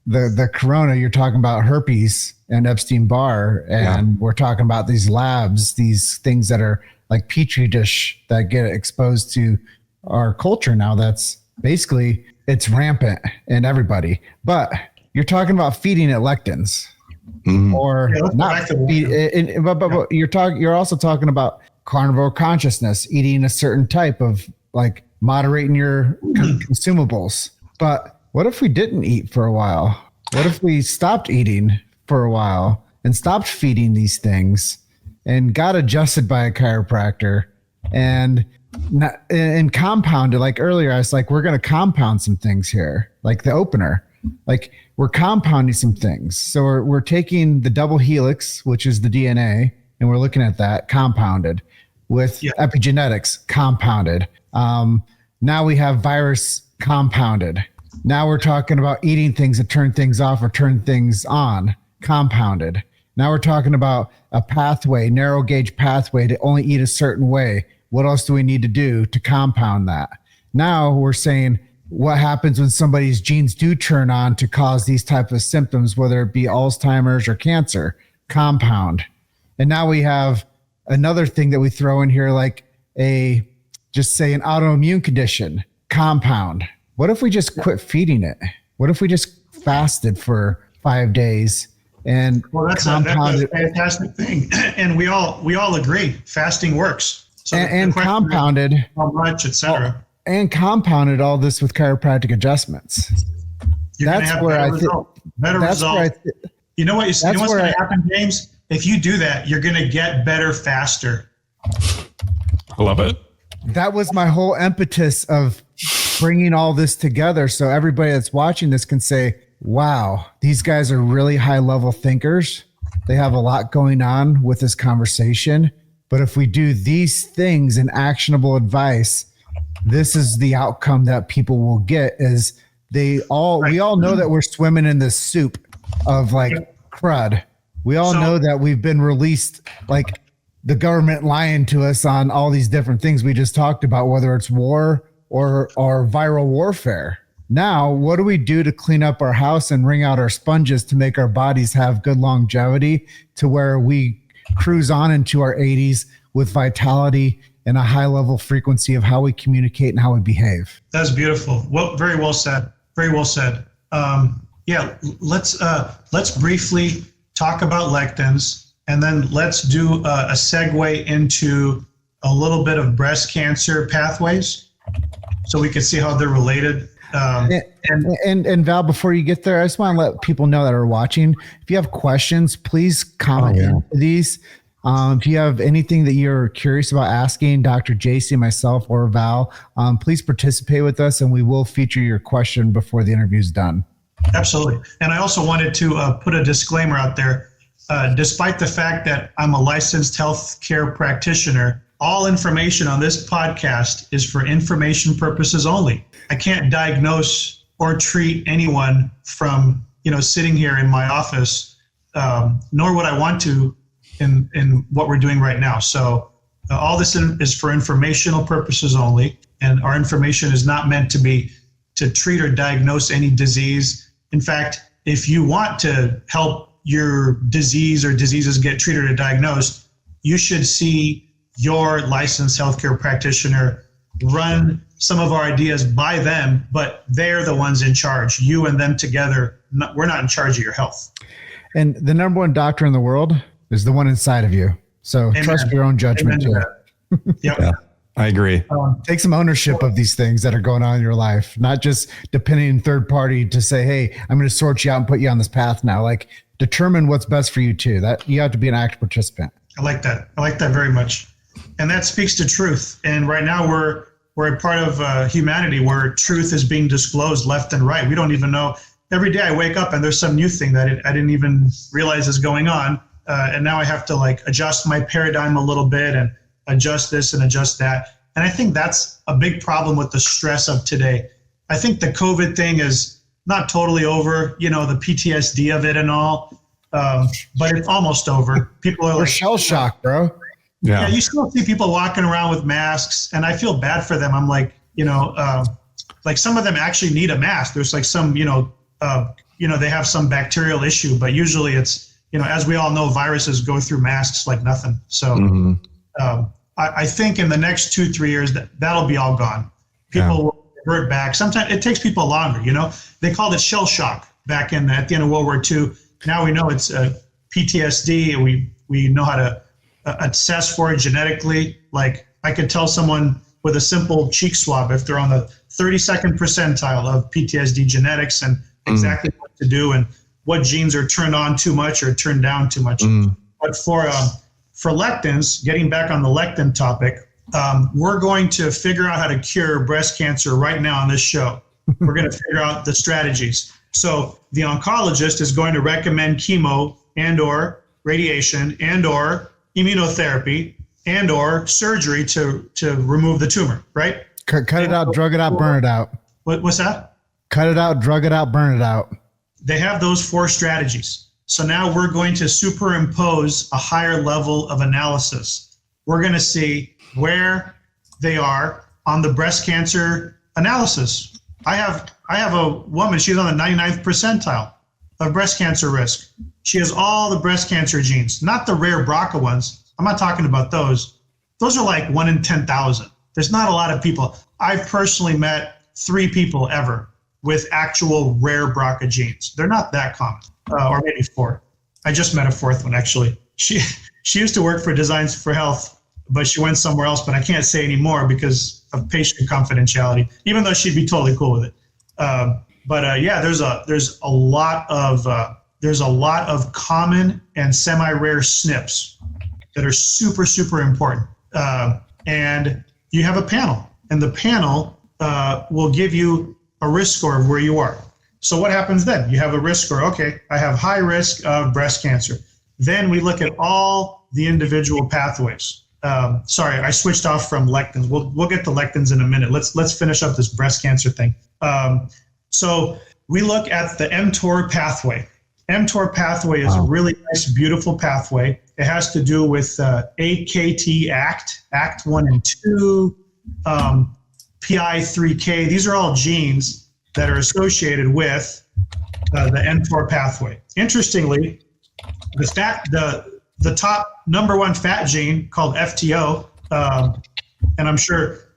the Corona. You're talking about herpes and Epstein-Barr. And we're talking about these labs, these things that are like Petri dish that get exposed to our culture now. That's basically, it's rampant in everybody. But you're talking about feeding it lectins. Or not feed, but you're also talking about carnivore consciousness, eating a certain type of like moderating your consumables. But what if we didn't eat for a while? What if we stopped eating for a while and stopped feeding these things and got adjusted by a chiropractor and compounded? Like earlier, I was like, we're going to compound some things here, like the opener. Like we're compounding some things. So we're taking the double helix, which is the DNA, and we're looking at that compounded with epigenetics compounded. Now we have virus compounded. Now we're talking about eating things that turn things off or turn things on, compounded. Now we're talking about a pathway, narrow gauge pathway to only eat a certain way. What else do we need to do to compound that? Now we're saying, what happens when somebody's genes do turn on to cause these type of symptoms, whether it be Alzheimer's or cancer, compound. And now we have another thing that we throw in here, like an autoimmune condition, compound. What if we just quit feeding it? What if we just fasted for 5 days and that's a fantastic thing. And we all agree fasting works. So and compounded how much, etc. And compounded all this with chiropractic adjustments. That's where I think better result. You know what's going to happen, James? If you do that, you're going to get better faster. I love it. That was my whole impetus of bringing all this together, so everybody that's watching this can say, "Wow, these guys are really high-level thinkers. They have a lot going on with this conversation. But if we do these things in actionable advice, this is the outcome that people will get. Is we all know that we're swimming in this soup of like crud. We all know that we've been released, like the government lying to us on all these different things we just talked about, whether it's war or viral warfare. Now, what do we do to clean up our house and wring out our sponges to make our bodies have good longevity to where we cruise on into our 80s with vitality and a high level frequency of how we communicate and how we behave? That's beautiful. Well, very well said. Very well said. Let's briefly talk about lectins, and then let's do a segue into a little bit of breast cancer pathways, so we can see how they're related. And Val, before you get there, I just want to let people know that are watching, if you have questions, please comment into these. If you have anything that you're curious about asking Dr. JC, myself, or Val, please participate with us, and we will feature your question before the interview is done. Absolutely. And I also wanted to put a disclaimer out there. Despite the fact that I'm a licensed healthcare practitioner, all information on this podcast is for information purposes only. I can't diagnose or treat anyone from sitting here in my office, nor would I want to in what we're doing right now. So all this is for informational purposes only, and our information is not meant to treat or diagnose any disease. In fact, if you want to help your disease or diseases get treated or diagnosed, you should see your licensed healthcare practitioner, run some of our ideas by them, but they're the ones in charge. You and them together, we're not in charge of your health. And the number one doctor in the world is the one inside of you. So Amen. Trust your own judgment. Yep. Yeah, I agree. Take some ownership of these things that are going on in your life, not just depending on third party to say, hey, I'm going to sort you out and put you on this path now. Like, determine what's best for you too. That you have to be an active participant. I like that. I like that very much. And that speaks to truth. And right now we're a part of humanity where truth is being disclosed left and right. We don't even know. Every day I wake up and there's some new thing that I didn't even realize is going on. And now I have to like adjust my paradigm a little bit and adjust this and adjust that. And I think that's a big problem with the stress of today. I think the COVID thing is not totally over, the PTSD of it and all, but it's almost over. People are like shell shock, bro. Yeah, you still see people walking around with masks, and I feel bad for them. I'm like, like some of them actually need a mask. There's like some, they have some bacterial issue, but usually it's, as we all know, viruses go through masks like nothing. So I think in the next 2-3 years, that'll be all gone. People will revert back. Sometimes it takes people longer, They called it shell shock back at the end of World War II. Now we know it's PTSD, and we know how to assess for it genetically. Like I could tell someone with a simple cheek swab if they're on the 32nd percentile of PTSD genetics and exactly what to do and what genes are turned on too much or turned down too much. But for lectins, getting back on the lectin topic, we're going to figure out how to cure breast cancer right now on this show. We're going to figure out the strategies. So the oncologist is going to recommend chemo and or radiation and or immunotherapy and or surgery to remove the tumor, right? Cut it out, drug it out, burn it out. What's that? Cut it out, drug it out, burn it out. They have those 4 strategies. So now we're going to superimpose a higher level of analysis. We're going to see where they are on the breast cancer analysis. I have a woman, she's on the 99th percentile of breast cancer risk. She has all the breast cancer genes, not the rare BRCA ones. I'm not talking about those. Those are like 1 in 10,000. There's not a lot of people. I've personally met 3 people ever with actual rare BRCA genes. They're not that common, or maybe 4. I just met a 4th one, actually. She used to work for Designs for Health, but she went somewhere else, but I can't say anymore because of patient confidentiality, even though she'd be totally cool with it. Yeah, there's a lot of common and semi-rare SNPs that are super, super important. And you have a panel, and the panel will give you a risk score of where you are. So what happens then? You have a risk score. Okay, I have high risk of breast cancer. Then we look at all the individual pathways. Sorry, I switched off from lectins. We'll get to lectins in a minute. Let's finish up this breast cancer thing. So we look at the mTOR pathway. mTOR pathway is a really nice, beautiful pathway. It has to do with AKT, ACT 1 and 2, PI3K. These are all genes that are associated with the mTOR pathway. Interestingly, the top number 1 fat gene called FTO, and I'm sure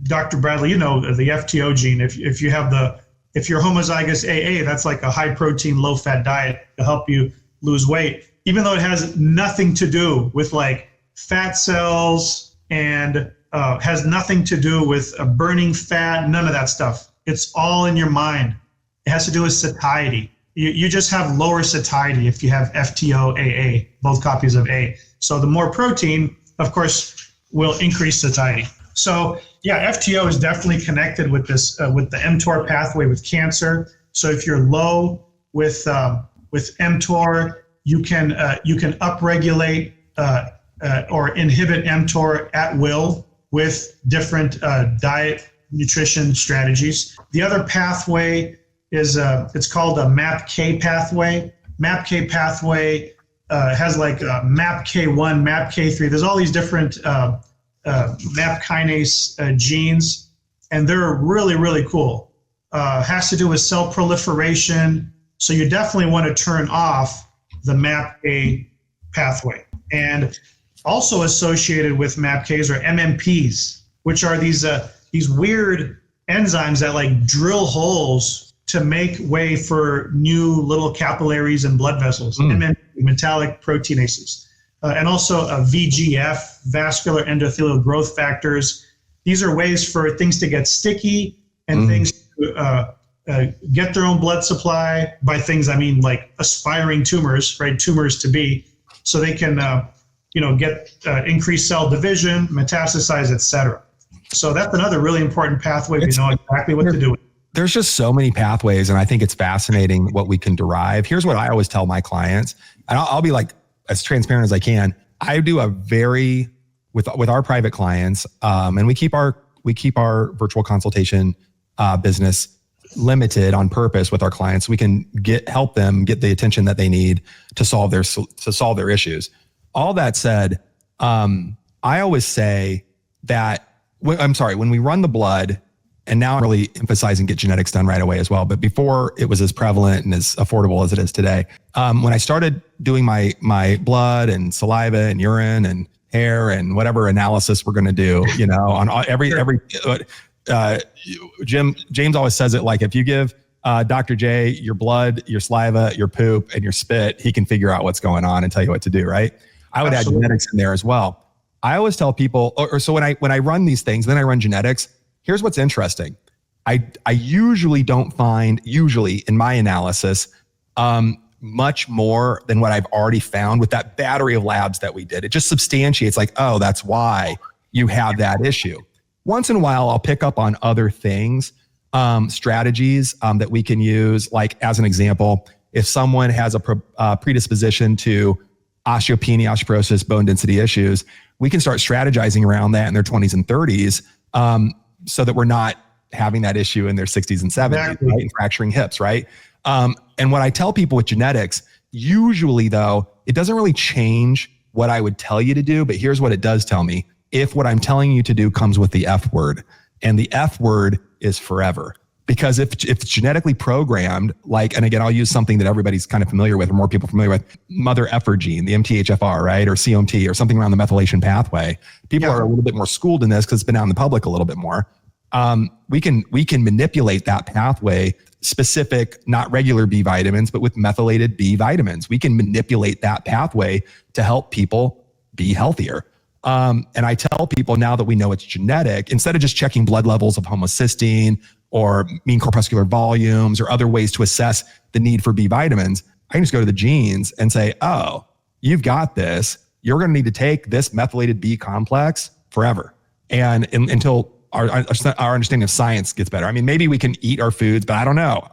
Dr. Bradley, the FTO gene. If you're homozygous AA, that's like a high protein, low fat diet to help you lose weight, even though it has nothing to do with like fat cells and has nothing to do with burning fat, none of that stuff. It's all in your mind. It has to do with satiety. You just have lower satiety if you have FTO AA, both copies of A. So the more protein, of course, will increase satiety. So yeah, FTO is definitely connected with this, with the mTOR pathway with cancer. So if you're low with mTOR, you can upregulate or inhibit mTOR at will with different diet, nutrition strategies. The other pathway is it's called a MAPK pathway. MAPK pathway has like MAPK1, MAPK3. There's all these different MAP kinase genes, and they're really, really cool. Has to do with cell proliferation. So you definitely want to turn off the MAPK pathway. And also associated with MAPKs are MMPs, which are these weird enzymes that like drill holes to make way for new little capillaries and blood vessels, and then metallic proteinases. And also VGF, vascular endothelial growth factors. These are ways for things to get sticky and things to get their own blood supply. By things, I mean like aspiring tumors, right? Tumors to be, so they can, get increased cell division, metastasize, etc. So that's another really important pathway. We know exactly what to do. There's just so many pathways, and I think it's fascinating what we can derive. Here's what I always tell my clients, and I'll be like as transparent as I can. I do with our private clients, and we keep our virtual consultation business limited on purpose with our clients. We can help them get the attention that they need to solve their issues. All that said, I always say that when we run the blood, and now I'm really emphasizing get genetics done right away as well. But before it was as prevalent and as affordable as it is today, when I started doing my blood and saliva and urine and hair and whatever analysis we're going to do, on every James always says it like, if you give Dr. J your blood, your saliva, your poop, and your spit, he can figure out what's going on and tell you what to do, right? I would add genetics in there as well. I always tell people, so when I run these things, then I run genetics. Here's what's interesting. I usually don't find, in my analysis, much more than what I've already found with that battery of labs that we did. It just substantiates like, oh, that's why you have that issue. Once in a while, I'll pick up on other things, strategies that we can use. Like as an example, if someone has a predisposition to osteopenia, osteoporosis, bone density issues, we can start strategizing around that in their 20s and 30s. So that we're not having that issue in their 60s and 70s, exactly. Right? And fracturing hips, right? And what I tell people with genetics, usually though, it doesn't really change what I would tell you to do, but here's what it does tell me. If what I'm telling you to do comes with the F word, and the F word is forever. Because if it's genetically programmed, and again, I'll use something that everybody's kind of familiar with, or more people familiar with, mother effer gene, the MTHFR, right? Or COMT, or something around the methylation pathway. People are a little bit more schooled in this because it's been out in the public a little bit more. We can manipulate that pathway, specific, not regular B vitamins, but with methylated B vitamins. We can manipulate that pathway to help people be healthier. And I tell people now that we know it's genetic, instead of just checking blood levels of homocysteine or mean corpuscular volumes or other ways to assess the need for B vitamins, I can just go to the genes and say, oh, you've got this. You're going to need to take this methylated B complex forever. And until our understanding of science gets better. I mean, maybe we can eat our foods, but I don't know.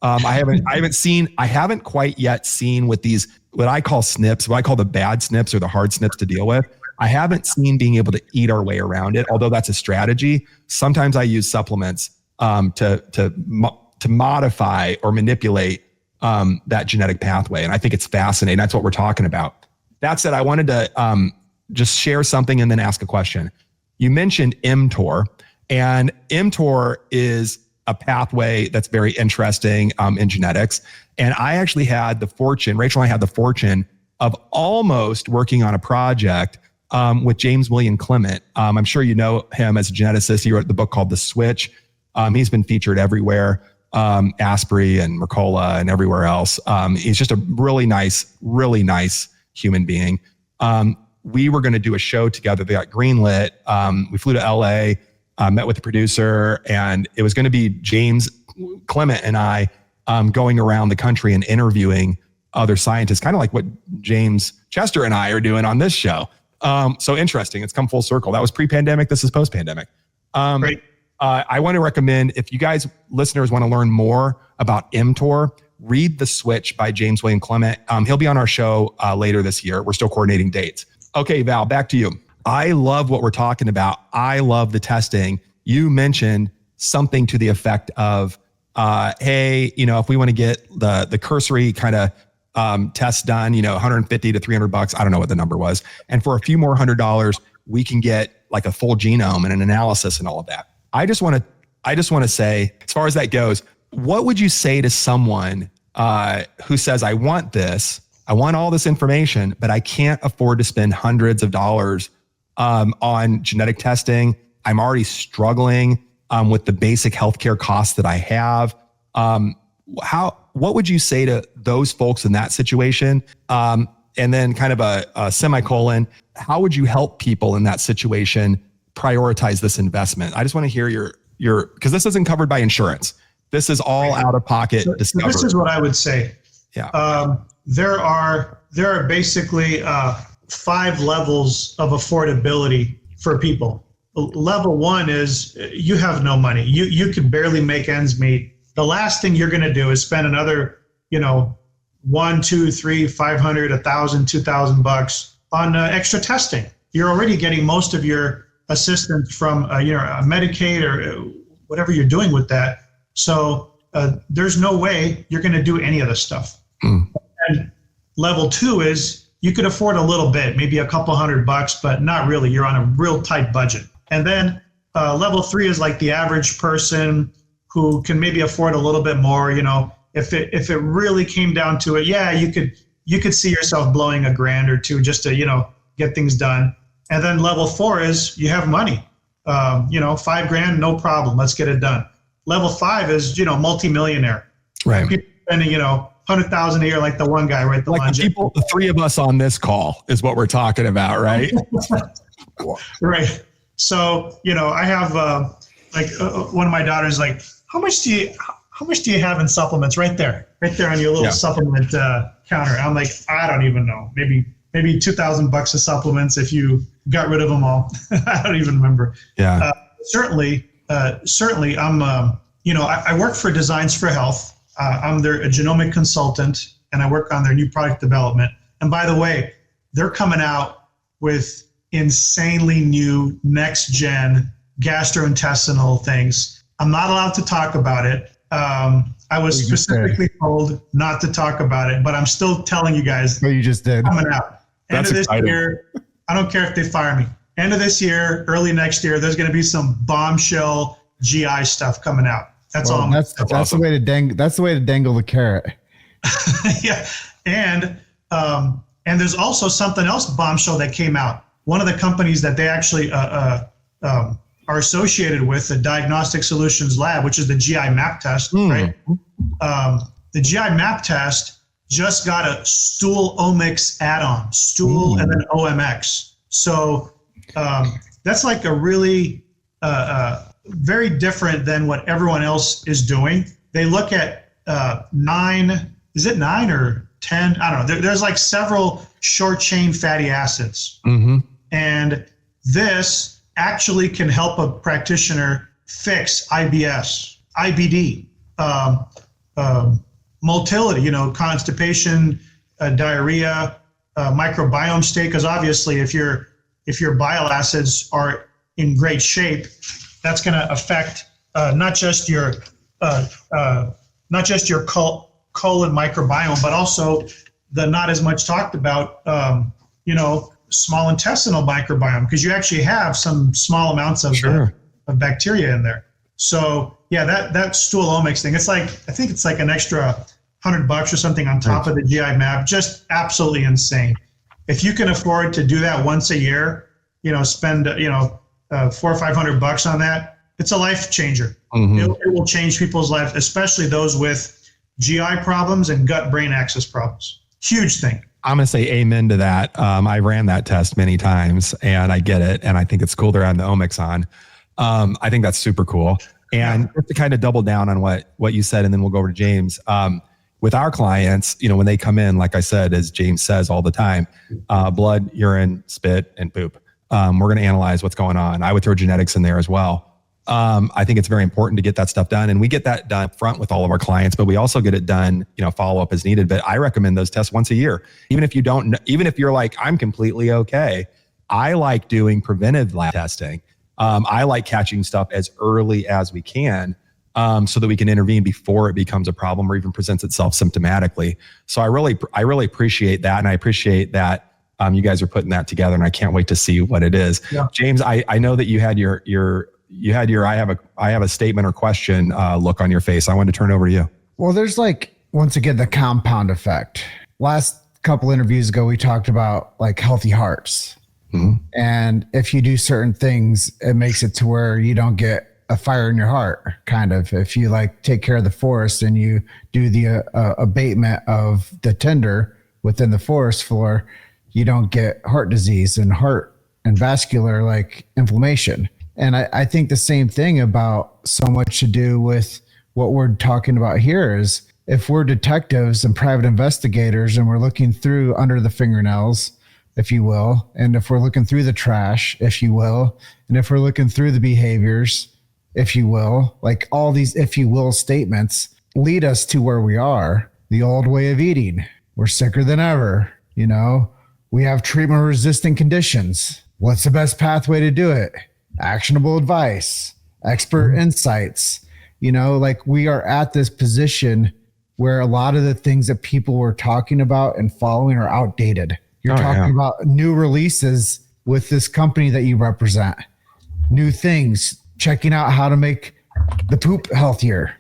I haven't quite yet seen with these, what I call SNPs, what I call the bad SNPs or the hard SNPs to deal with. I haven't seen being able to eat our way around it, although that's a strategy. Sometimes I use supplements to modify or manipulate that genetic pathway. And I think it's fascinating. That's what we're talking about. That said, I wanted to just share something and then ask a question. You mentioned mTOR, and mTOR is a pathway that's very interesting in genetics. And I actually had the fortune, Rachel and I had the fortune of almost working on a project with James William Clement. I'm sure you know him as a geneticist. He wrote the book called The Switch. He's been featured everywhere, Asprey and Mercola and everywhere else. He's just a really nice human being. We were going to do a show together. They got greenlit. We flew to LA, met with the producer, and it was going to be James Clement and I going around the country and interviewing other scientists, kind of like what James Chester and I are doing on this show. So interesting. It's come full circle. That was pre-pandemic. This is post-pandemic. Great. I want to recommend, if you guys, listeners, want to learn more about mTOR, read The Switch by James William Clement. He'll be on our show later this year. We're still coordinating dates. Okay, Val, back to you. I love what we're talking about. I love the testing. You mentioned something to the effect of, hey, if we want to get the cursory kind of test done, $150 to $300, I don't know what the number was. And for a few more $100, we can get like a full genome and an analysis and all of that. I just want to say, as far as that goes, what would you say to someone who says, I want this, I want all this information, but I can't afford to spend hundreds of dollars on genetic testing. I'm already struggling with the basic healthcare costs that I have. What would you say to those folks in that situation? And then kind of a semicolon, how would you help people in that situation prioritize this investment? I just want to hear your, because this isn't covered by insurance. This is all out of pocket discovery. So this is what I would say. Yeah. There are basically 5 levels of affordability for people. Level 1 is you have no money. You could barely make ends meet. The last thing you're going to do is spend another, $1, $2, $3, $500, $1,000, $2,000 on extra testing. You're already getting most of your assistance from Medicaid or whatever you're doing with that. So there's no way you're going to do any of this stuff. And level 2 is you could afford a little bit, maybe a couple $100, but not really. You're on a real tight budget. And then level 3 is like the average person who can maybe afford a little bit more. If it really came down to it, yeah, you could see yourself blowing $1,000 or $2,000 just to get things done. And then level 4 is you have money, $5,000, no problem, let's get it done. Level 5 is multimillionaire, right? People spending $100,000 a year, like the one guy, right? The 3 of us on this call is what we're talking about, right? Right. So I have one of my daughters like, how much do you have in supplements? Right there on your little supplement counter. I'm like, I don't even know. Maybe $2,000 of supplements if you got rid of them all. I don't even remember. Yeah. Certainly, I'm. I work for Designs for Health. I'm a genomic consultant, and I work on their new product development. And by the way, they're coming out with insanely new next gen gastrointestinal things. I'm not allowed to talk about it. I was specifically told not to talk about it, but I'm still telling you guys. Well, you just did. Coming out. End of this year, I don't care if they fire me. End of this year, early next year, there's going to be some bombshell GI stuff coming out. That's all. That's awesome. That's the way to dangle the carrot. Yeah, and there's also something else bombshell that came out. One of the companies that they actually are associated with, the Diagnostic Solutions Lab, which is the GI map test, right? The GI map test just got a stool omics add-on, stool and then OMX. So that's like a really very different than what everyone else is doing. They look at 9, is it 9 or 10? I don't know. There's like several short chain fatty acids. And this actually can help a practitioner fix IBS, IBD, motility, constipation, diarrhea, microbiome state. Because obviously, if your bile acids are in great shape, that's going to affect not just your colon microbiome, but also the not as much talked about, small intestinal microbiome, because you actually have some small amounts of bacteria in there. So yeah, that stool omics thing, I think it's like an extra $100 or something on top of the GI map. Just absolutely insane. If you can afford to do that once a year, spend $400 or $500 on that, it's a life changer. It will change people's lives, especially those with GI problems and gut-brain axis problems. Huge thing. I'm going to say amen to that. I ran that test many times and I get it. And I think it's cool they're on the omics on. I think that's super cool. And just to kind of double down on what you said, and then we'll go over to James. With our clients, when they come in, like I said, as James says all the time, blood, urine, spit, and poop. We're going to analyze what's going on. I would throw genetics in there as well. I think it's very important to get that stuff done, and we get that done up front with all of our clients, but we also get it done, follow up as needed. But I recommend those tests once a year. Even if you're like, I'm completely okay. I like doing preventive lab testing. I like catching stuff as early as we can, so that we can intervene before it becomes a problem or even presents itself symptomatically. So I really appreciate that. And I appreciate that you guys are putting that together, and I can't wait to see what it is. Yeah. James, I know that you had I have a statement or question look on your face. I wanted to turn it over to you. Well, there's once again, the compound effect. Last couple interviews ago, we talked about healthy hearts. And if you do certain things, it makes it to where you don't get a fire in your heart, kind of. If you like take care of the forest and you do the abatement of the tinder within the forest floor, you don't get heart disease and heart and vascular like inflammation. And I think the same thing about so much to do with what we're talking about here is if we're detectives and private investigators and we're looking through under the fingernails, if you will, and if we're looking through the trash, if you will, and if we're looking through the behaviors, if you will, like all these if you will statements lead us to where we are, the old way of eating. We're sicker than ever, you know, we have treatment resistant conditions. What's the best pathway to do it? Actionable advice, expert insights, you know, like we are at this position where a lot of the things that people were talking about and following are outdated. You're talking about new releases with this company that you represent, new things, checking out how to make the poop healthier,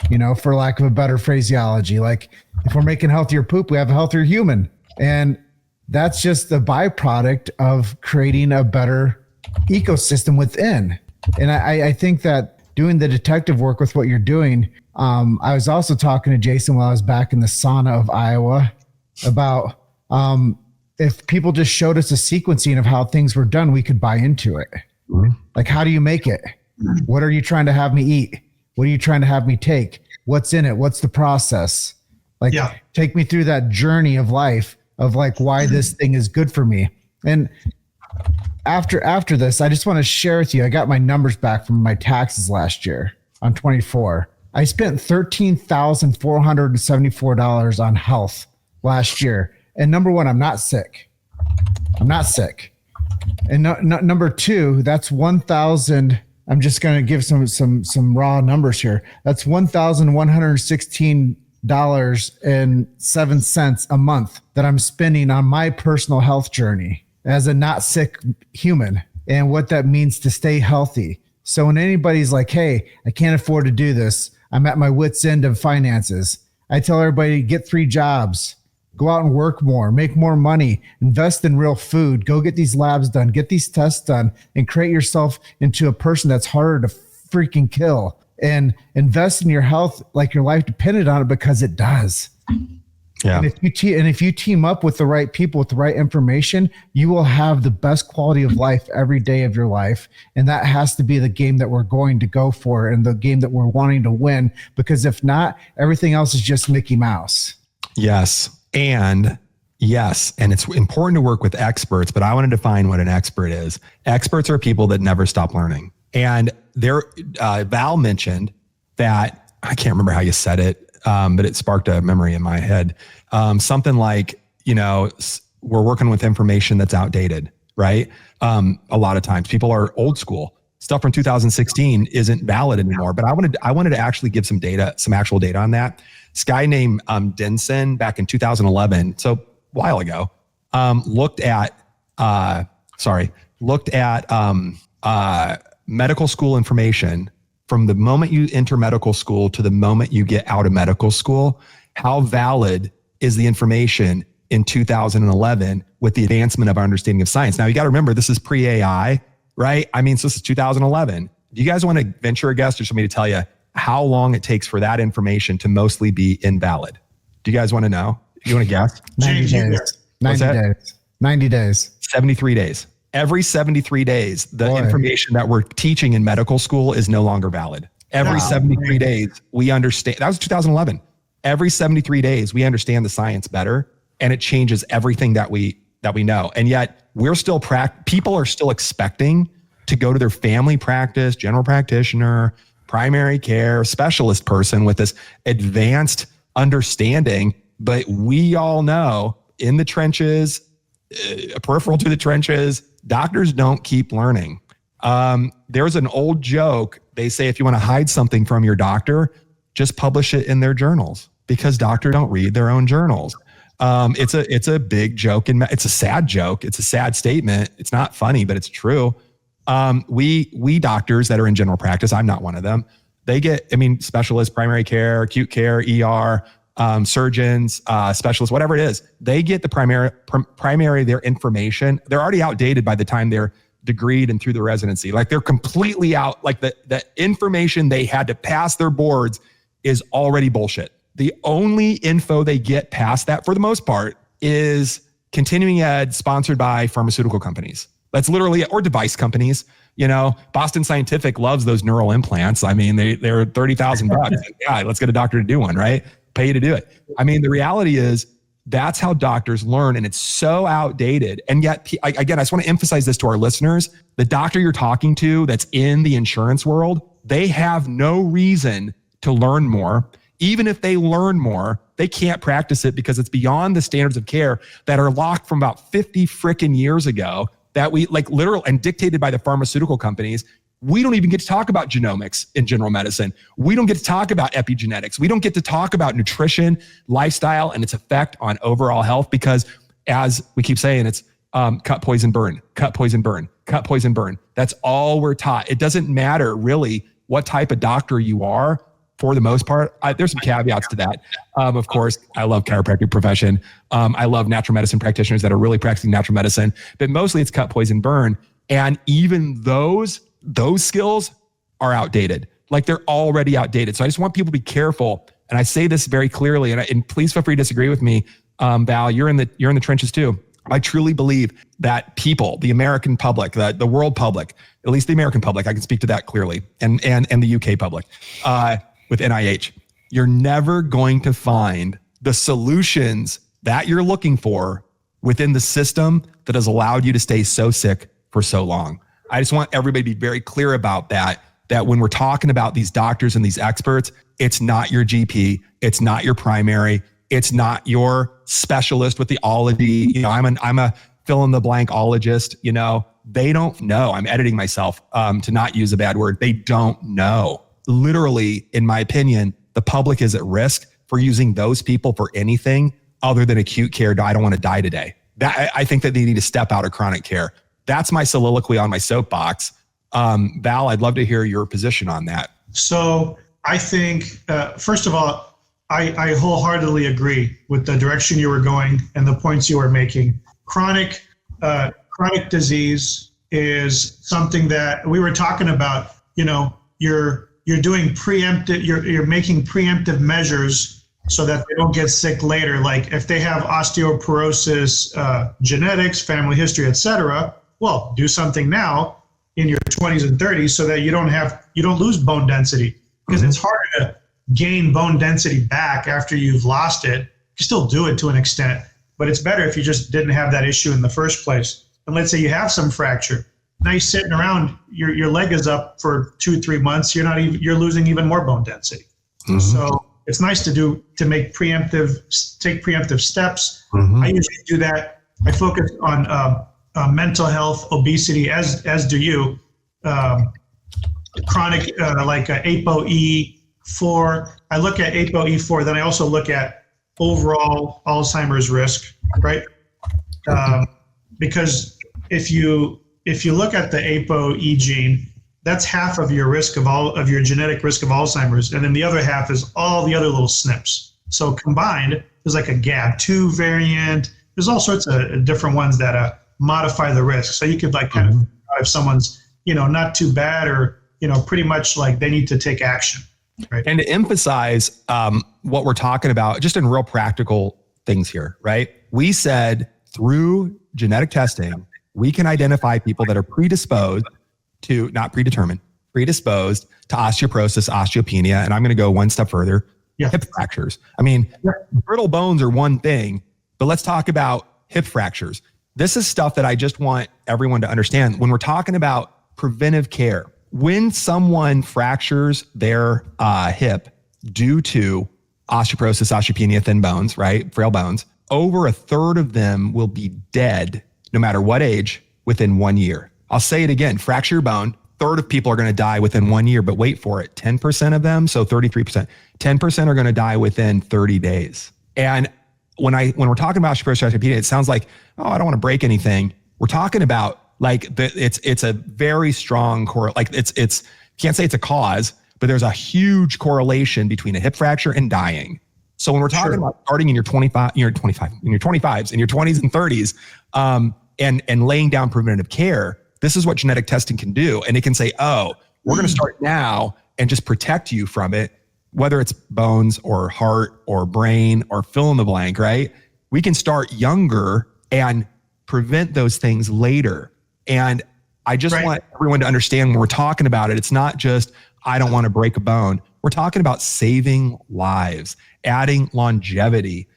you know, for lack of a better phraseology. Like if we're making healthier poop, we have a healthier human. And that's just the byproduct of creating a better ecosystem within. And I think that doing the detective work with what you're doing, I was also talking to Jason while I was back in the sauna of Iowa about if people just showed us a sequencing of how things were done, we could buy into it. Mm-hmm. Like, how do you make it? What are you trying to have me eat? What are you trying to have me take? What's in it? What's the process? Like, take me through that journey of life of like why this thing is good for me. And after this, I just want to share with you, I got my numbers back from my taxes last year on 24. I spent $13,474 on health last year. And number one, I'm not sick. And number two, that's 1,000. I'm just going to give some raw numbers here. That's $1,116.07 a month that I'm spending on my personal health journey as a not sick human and what that means to stay healthy. So when anybody's like, hey, I can't afford to do this, I'm at my wit's end of finances, I tell everybody, get 3 jobs. Go out and work more, make more money, invest in real food, go get these labs done, get these tests done, and create yourself into a person that's harder to freaking kill. And invest in your health like your life depended on it, because it does. Yeah. And if you team up with the right people with the right information, you will have the best quality of life every day of your life. And that has to be the game that we're going to go for and the game that we're wanting to win, because if not, everything else is just Mickey Mouse. Yes. And it's important to work with experts, but I want to define what an expert is. Experts are people that never stop learning. And Val mentioned that, I can't remember how you said it, but it sparked a memory in my head. Something like, you know, we're working with information that's outdated, right? A lot of times people are old school. Stuff from 2016 isn't valid anymore. But I wanted to actually give some actual data on that. This guy named Denson back in 2011, so a while ago, looked at medical school information from the moment you enter medical school to the moment you get out of medical school. How valid is the information in 2011 with the advancement of our understanding of science? Now, you got to remember, this is pre-AI, right? I mean, so this is 2011. Do you guys want to venture a guess or somebody to tell you how long it takes for that information to mostly be invalid? Do you guys want to know? You want to guess? 90 days. 90 days. 73 days. Every 73 days, the information that we're teaching in medical school is no longer valid. Every 73 days, we understand. That was 2011. Every 73 days, we understand the science better, and it changes everything that we know. And yet, people are still expecting to go to their family practice, general practitioner, primary care, specialist person with this advanced understanding. But we all know in the trenches, peripheral to the trenches, doctors don't keep learning. There's an old joke. They say, if you want to hide something from your doctor, just publish it in their journals, because doctors don't read their own journals. It's a big joke, and it's a sad joke. It's a sad statement. It's not funny, but it's true. We doctors that are in general practice, I'm not one of them. They get, specialists, primary care, acute care, ER, surgeons, specialists, whatever it is, they get the primary, their information. They're already outdated by the time they're degreed and through the residency. Like they're completely out. Like the information they had to pass their boards is already bullshit. The only info they get past that for the most part is continuing ed sponsored by pharmaceutical companies. That's literally, or device companies. You know, Boston Scientific loves those neural implants. I mean, they're $30,000. Yeah, let's get a doctor to do one, right? Pay you to do it. I mean, the reality is that's how doctors learn, and it's so outdated. And yet, again, I just want to emphasize this to our listeners. The doctor you're talking to that's in the insurance world, they have no reason to learn more. Even if they learn more, they can't practice it because it's beyond the standards of care that are locked from about 50 frickin' years ago that we like literal and dictated by the pharmaceutical companies. We don't even get to talk about genomics in general medicine. We don't get to talk about epigenetics. We don't get to talk about nutrition, lifestyle, and its effect on overall health because, as we keep saying, it's cut, poison, burn, cut, poison, burn, cut, poison, burn. That's all we're taught. It doesn't matter really what type of doctor you are. For the most part, there's some caveats to that. Of course, I love chiropractic profession. I love natural medicine practitioners that are really practicing natural medicine, but mostly it's cut, poison, burn. And even those skills are outdated. Like they're already outdated. So I just want people to be careful. And I say this very clearly, and please feel free to disagree with me. Val, you're in the trenches too. I truly believe that people, the American public, the world public, at least the American public, I can speak to that clearly, and the UK public, with NIH, you're never going to find the solutions that you're looking for within the system that has allowed you to stay so sick for so long. I just want everybody to be very clear about that when we're talking about these doctors and these experts, it's not your GP, it's not your primary, it's not your specialist with the ology. You know, I'm a fill in the blank ologist. You know, they don't know. I'm editing myself to not use a bad word. They don't know. Literally, in my opinion, the public is at risk for using those people for anything other than acute care. I don't want to die today. I think that they need to step out of chronic care. That's my soliloquy on my soapbox. Val, I'd love to hear your position on that. So I think, first of all, I wholeheartedly agree with the direction you were going and the points you were making. Chronic disease is something that we were talking about. You know, you're doing preemptive, you're making preemptive measures so that they don't get sick later. Like if they have osteoporosis, genetics, family history, etc. Well, do something now in your 20s and 30s so that you don't lose bone density, because it's harder to gain bone density back after you've lost it. You still do it to an extent, but it's better if you just didn't have that issue in the first place. And let's say you have some fracture. Now you're sitting around, your leg is up for 2-3 months. You're losing even more bone density. Mm-hmm. So it's nice to take preemptive steps. Mm-hmm. I usually do that. I focus on mental health, obesity, as do you. Chronic, like ApoE4. I look at ApoE4, then I also look at overall Alzheimer's risk, right? Because if you look at the ApoE gene, that's half of your risk of your genetic risk of Alzheimer's, and then the other half is all the other little SNPs. So combined, there's like a GAB2 variant. There's all sorts of different ones that modify the risk. So you could like kind of if someone's not too bad or pretty much like they need to take action. Right. And to emphasize what we're talking about, just in real practical things here, right? We said through genetic testing, we can identify people that are predisposed to, not predetermined, predisposed to osteoporosis, osteopenia, and I'm going to go one step further, hip fractures. I mean, brittle bones are one thing, but let's talk about hip fractures. This is stuff that I just want everyone to understand. When we're talking about preventive care, when someone fractures their hip due to osteoporosis, osteopenia, thin bones, right, frail bones, over a third of them will be dead, no matter what age, within 1 year. I'll say it again, fracture your bone, third of people are going to die within 1 year, but wait for it, 10% of them, so 33%, 10% are going to die within 30 days. And when we're talking about osteoporosis, osteopenia, it sounds like, oh, I don't want to break anything. We're talking about like it's a very strong it's can't say it's a cause, but there's a huge correlation between a hip fracture and dying. So when we're talking about starting in your 25s, in your 20s and 30s, and laying down preventative care, this is what genetic testing can do. And it can say, oh, we're going to start now and just protect you from it, whether it's bones or heart or brain or fill in the blank, right? We can start younger and prevent those things later. And I just want everyone to understand when we're talking about it, it's not just, I don't want to break a bone. We're talking about saving lives, adding longevity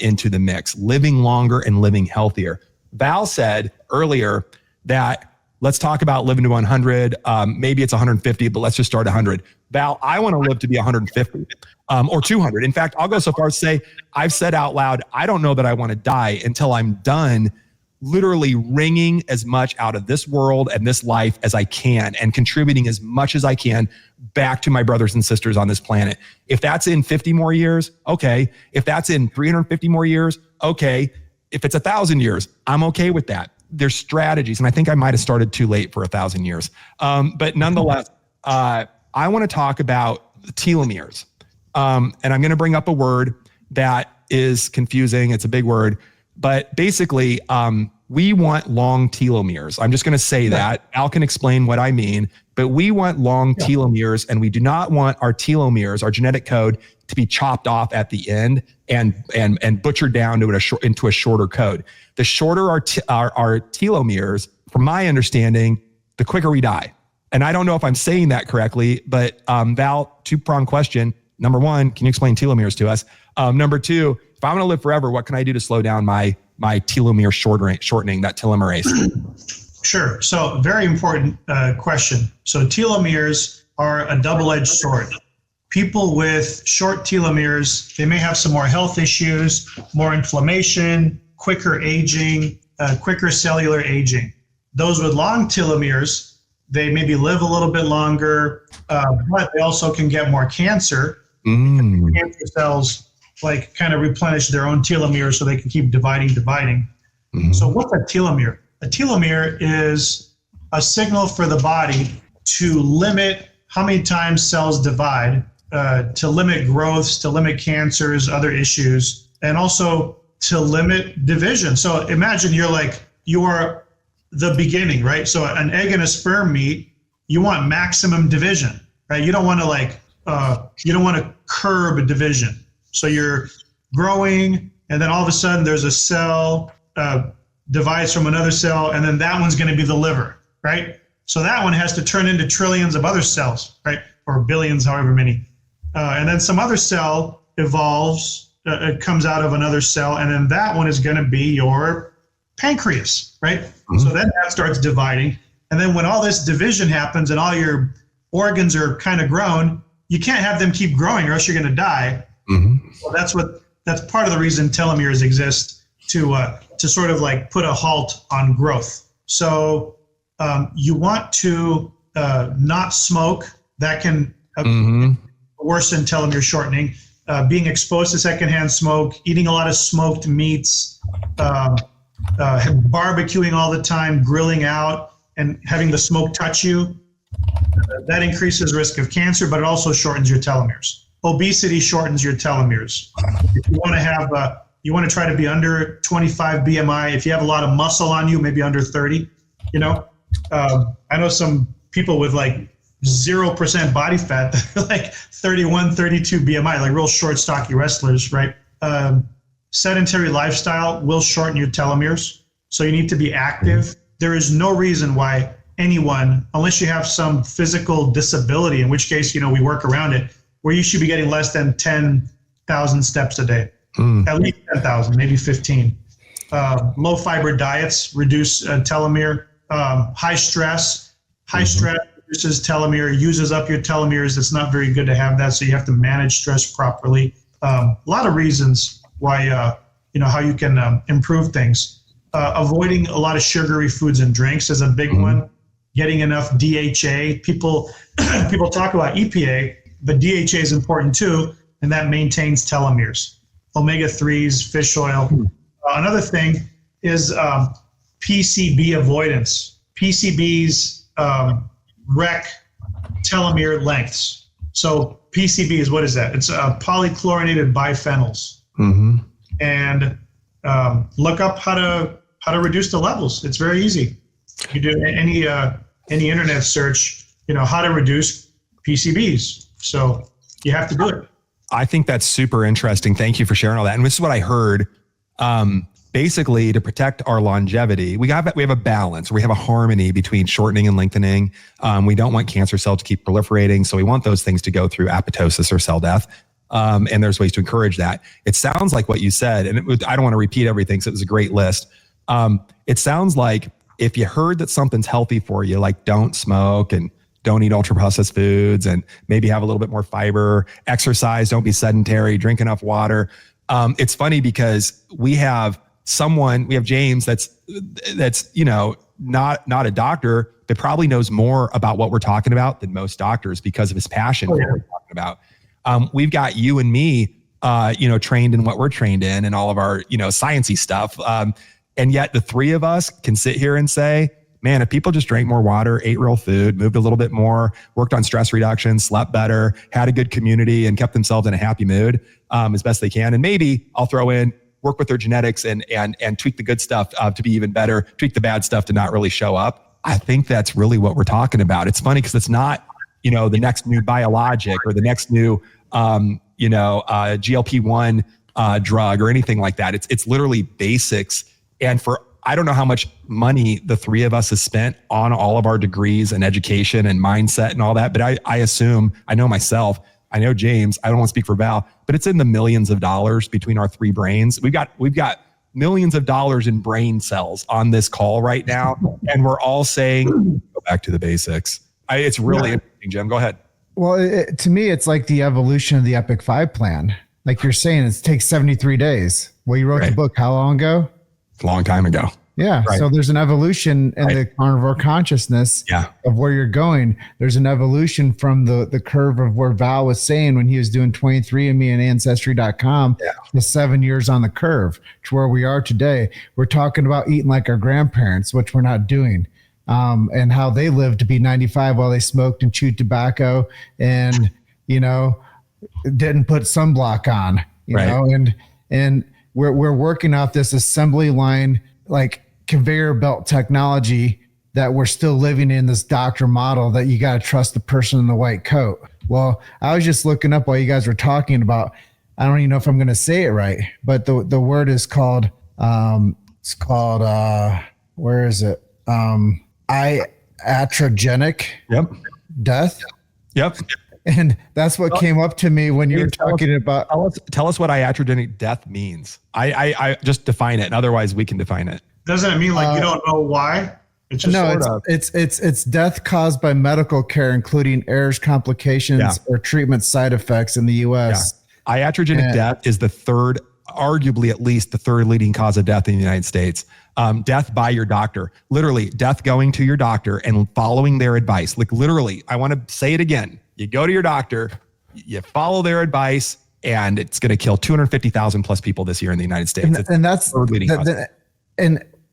into the mix, living longer and living healthier. Val said earlier that let's talk about living to 100. Maybe it's 150, but let's just start 100. Val, I want to live to be 150 or 200. In fact, I'll go so far as to say, I've said out loud, I don't know that I want to die until I'm done literally wringing as much out of this world and this life as I can and contributing as much as I can back to my brothers and sisters on this planet. If that's in 50 more years, okay. If that's in 350 more years, okay. If it's 1,000 years, I'm okay with that. There's strategies, and I think I might have started too late for 1,000 years. But nonetheless, I want to talk about telomeres. And I'm going to bring up a word that is confusing. It's a big word. But basically, we want long telomeres. I'm just going to say that. Al can explain what I mean. But we want long telomeres, and we do not want our telomeres, our genetic code, to be chopped off at the end and butchered down to into a shorter code. The shorter our telomeres, from my understanding, the quicker we die. And I don't know if I'm saying that correctly, but Val, two-pronged question. Number one, can you explain telomeres to us? Number two, if I'm going to live forever, what can I do to slow down my telomere shortening, that telomerase? Sure. So very important question. So telomeres are a double-edged sword. People with short telomeres, they may have some more health issues, more inflammation, quicker aging, quicker cellular aging. Those with long telomeres, they maybe live a little bit longer, but they also can get more cancer. Cancer cells like kind of replenish their own telomeres so they can keep dividing. So what's a telomere? A telomere is a signal for the body to limit how many times cells divide, to limit growths, to limit cancers, other issues, and also to limit division. So imagine you are the beginning, right? So an egg and a sperm meet, you want maximum division, right? You don't want to curb division. So you're growing, and then all of a sudden there's a cell divides from another cell, and then that one's going to be the liver, right? So that one has to turn into trillions of other cells, right? Or billions, however many. And then some other cell evolves, it comes out of another cell, and then that one is going to be your pancreas, right? So then that starts dividing. And then when all this division happens and all your organs are kind of grown, you can't have them keep growing or else you're going to die. So that's part of the reason telomeres exist, to sort of like put a halt on growth. So you want to not smoke. That can worsen telomere shortening. Being exposed to secondhand smoke, eating a lot of smoked meats, barbecuing all the time, grilling out, and having the smoke touch you, that increases risk of cancer, but it also shortens your telomeres. Obesity shortens your telomeres. If you want to have, you want to try to be under 25 BMI. If you have a lot of muscle on you, maybe under 30. I know some people with like 0% body fat, like 31, 32 BMI, like real short, stocky wrestlers, right? Sedentary lifestyle will shorten your telomeres. So you need to be active. There is no reason why anyone, unless you have some physical disability, in which case, we work around it, where you should be getting less than 10,000 steps a day, at least 10,000, maybe 15. Low fiber diets reduce telomere. High stress reduces telomere, uses up your telomeres. It's not very good to have that, so you have to manage stress properly. A lot of reasons why, how you can improve things. Avoiding a lot of sugary foods and drinks is a big one. Getting enough DHA. People talk about EPA, but DHA is important too, and that maintains telomeres. Omega-3s, fish oil. Another thing is PCB avoidance. PCBs wreck telomere lengths. So PCBs, what is that? It's polychlorinated biphenyls. And look up how to reduce the levels. It's very easy. You do any internet search, how to reduce PCBs. So you have to do it. I think that's super interesting. Thank you for sharing all that. And this is what I heard. Basically, to protect our longevity, we have a balance. We have a harmony between shortening and lengthening. We don't want cancer cells to keep proliferating, so we want those things to go through apoptosis or cell death. And there's ways to encourage that. It sounds like what you said, and I don't want to repeat everything, so it was a great list. It sounds like if you heard that something's healthy for you, like don't smoke and don't eat ultra processed foods, and maybe have a little bit more fiber, exercise, don't be sedentary, drink enough water. It's funny because we have James that's not a doctor, but probably knows more about what we're talking about than most doctors because of his passion for what we're talking about. We've got you and me, trained in what we're trained in and all of our, sciencey stuff. And yet the three of us can sit here and say, man, if people just drank more water, ate real food, moved a little bit more, worked on stress reduction, slept better, had a good community, and kept themselves in a happy mood as best they can. And maybe I'll throw in work with their genetics and tweak the good stuff to be even better, tweak the bad stuff to not really show up. I think that's really what we're talking about. It's funny because it's not, the next new biologic or the next new, GLP-1 drug or anything like that. It's literally basics. And I don't know how much money the three of us has spent on all of our degrees and education and mindset and all that. But I assume, I know myself, I know James, I don't want to speak for Val, but it's in the millions of dollars between our three brains. We've got millions of dollars in brain cells on this call right now. And we're all saying, go back to the basics. It's really interesting, Jim. Go ahead. Well, to me, it's like the evolution of the Epic 5 plan. Like you're saying, it takes 73 days. Well, you wrote the book how long ago? A long time ago. Yeah. Right. So there's an evolution in the carnivore consciousness of where you're going. There's an evolution from the curve of where Val was saying when he was doing 23andMe and Ancestry.com, the 7 years on the curve to where we are today. We're talking about eating like our grandparents, which we're not doing, and how they lived to be 95 while they smoked and chewed tobacco and, didn't put sunblock on, you know, and we're working off this assembly line, like conveyor belt technology that we're still living in this doctor model that you got to trust the person in the white coat. Well, I was just looking up while you guys were talking about, I don't even know if I'm going to say it right, but the word is called, where is it? Iatrogenic death. Yep. And that's what came up to me when you were talking about. Tell us what iatrogenic death means. I just define it, and otherwise we can define it. Doesn't it mean like you don't know why? It's just it's death caused by medical care, including errors, complications, or treatment side effects in the U.S. Yeah. Iatrogenic death is arguably at least the third leading cause of death in the United States. Death by your doctor, literally death going to your doctor and following their advice. Like literally, I want to say it again. You go to your doctor, you follow their advice, and it's going to kill 250,000 plus people this year in the United States. And that's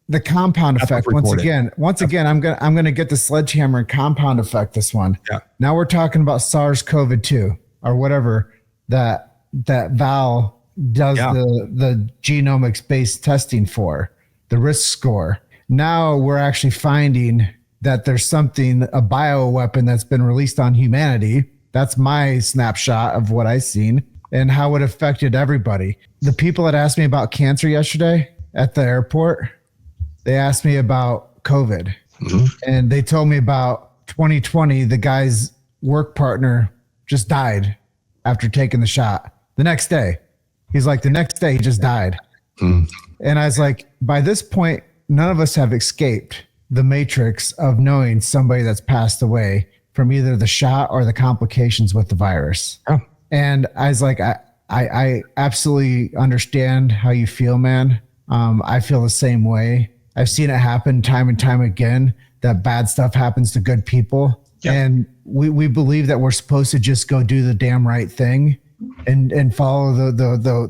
the compound effect. Once again, I'm going to get the sledgehammer and compound effect. This one. Yeah. Now we're talking about SARS-CoV-2 or whatever that Val does the genomics based testing for, the risk score. Now we're actually finding that there's a bioweapon that's been released on humanity. That's my snapshot of what I've seen and how it affected everybody. The people that asked me about cancer yesterday at the airport, they asked me about COVID. Mm-hmm. And they told me about 2020, the guy's work partner just died after taking the shot. The next day, he's like, the next day he just died. Mm. And I was like, by this point, none of us have escaped the matrix of knowing somebody that's passed away from either the shot or the complications with the virus. Oh. And I was like, I absolutely understand how you feel, man. I feel the same way. I've seen it happen time and time again, that bad stuff happens to good people. Yep. And we believe that we're supposed to just go do the damn right thing and follow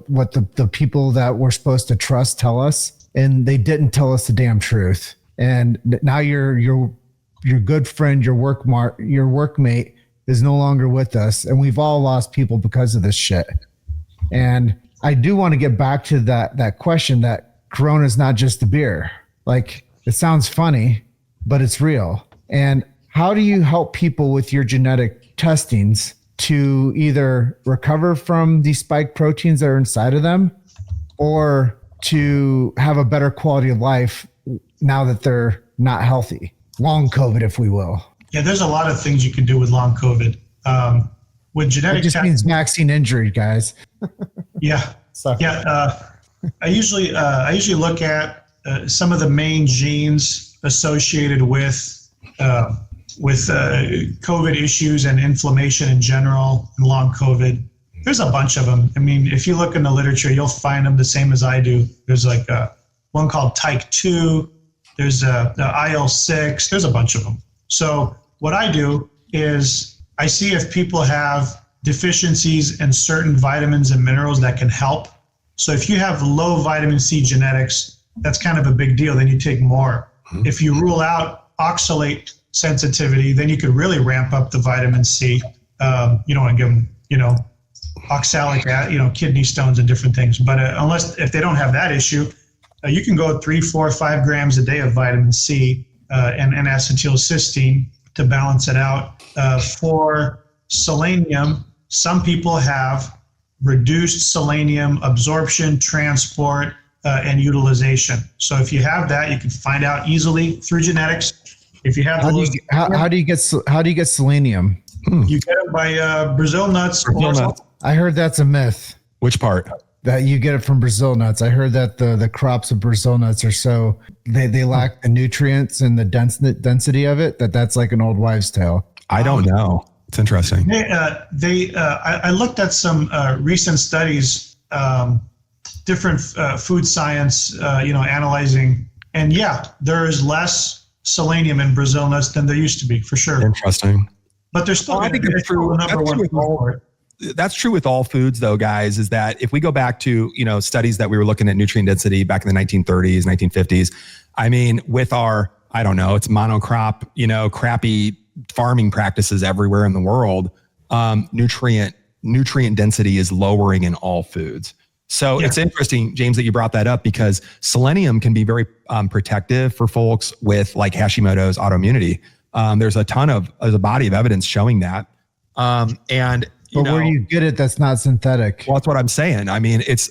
what the people that we're supposed to trust tell us. And they didn't tell us the damn truth. And now your good friend, your workmate is no longer with us. And we've all lost people because of this shit. And I do want to get back to that question that Corona is not just the beer. Like, it sounds funny, but it's real. And how do you help people with your genetic testings to either recover from these spike proteins that are inside of them, or to have a better quality of life now that they're not healthy? Long COVID, if we will. Yeah, there's a lot of things you can do with long COVID. With genetic It just means vaccine injury, guys. Yeah. I usually look at some of the main genes associated with COVID issues and inflammation in general and long COVID. There's a bunch of them. I mean, if you look in the literature, you'll find them the same as I do. There's like one called TYK2. There's the IL-6. There's a bunch of them. So what I do is I see if people have deficiencies in certain vitamins and minerals that can help. So if you have low vitamin C genetics, that's kind of a big deal. Then you take more. Mm-hmm. If you rule out oxalate sensitivity, then you could really ramp up the vitamin C. You don't want to give them, oxalic, kidney stones and different things. But if they don't have that issue, you can go 3, 4, 5 grams a day of vitamin C and acetylcysteine to balance it out. For selenium, some people have reduced selenium absorption, transport, and utilization. So if you have that, you can find out easily through genetics. If you have how do you get selenium? You get it by Brazil nuts. I heard that's a myth. Which part? That you get it from Brazil nuts. I heard that the crops of Brazil nuts are so they lack the nutrients and the density of it that's like an old wives' tale. I don't know. It's interesting. I looked at some recent studies, different food science, analyzing, and there is less selenium in Brazil nuts than there used to be, for sure. Interesting. But there's still, I think that's true. That's true with all foods, though, guys, is that if we go back to, studies that we were looking at nutrient density back in the 1930s, 1950s, I mean, with our, it's monocrop, crappy farming practices everywhere in the world, nutrient density is lowering in all foods. So it's interesting, James, that you brought that up, because selenium can be very protective for folks with like Hashimoto's autoimmunity. There's a body of evidence showing that. But where do you get it that's not synthetic? Well, that's what I'm saying. I mean, it's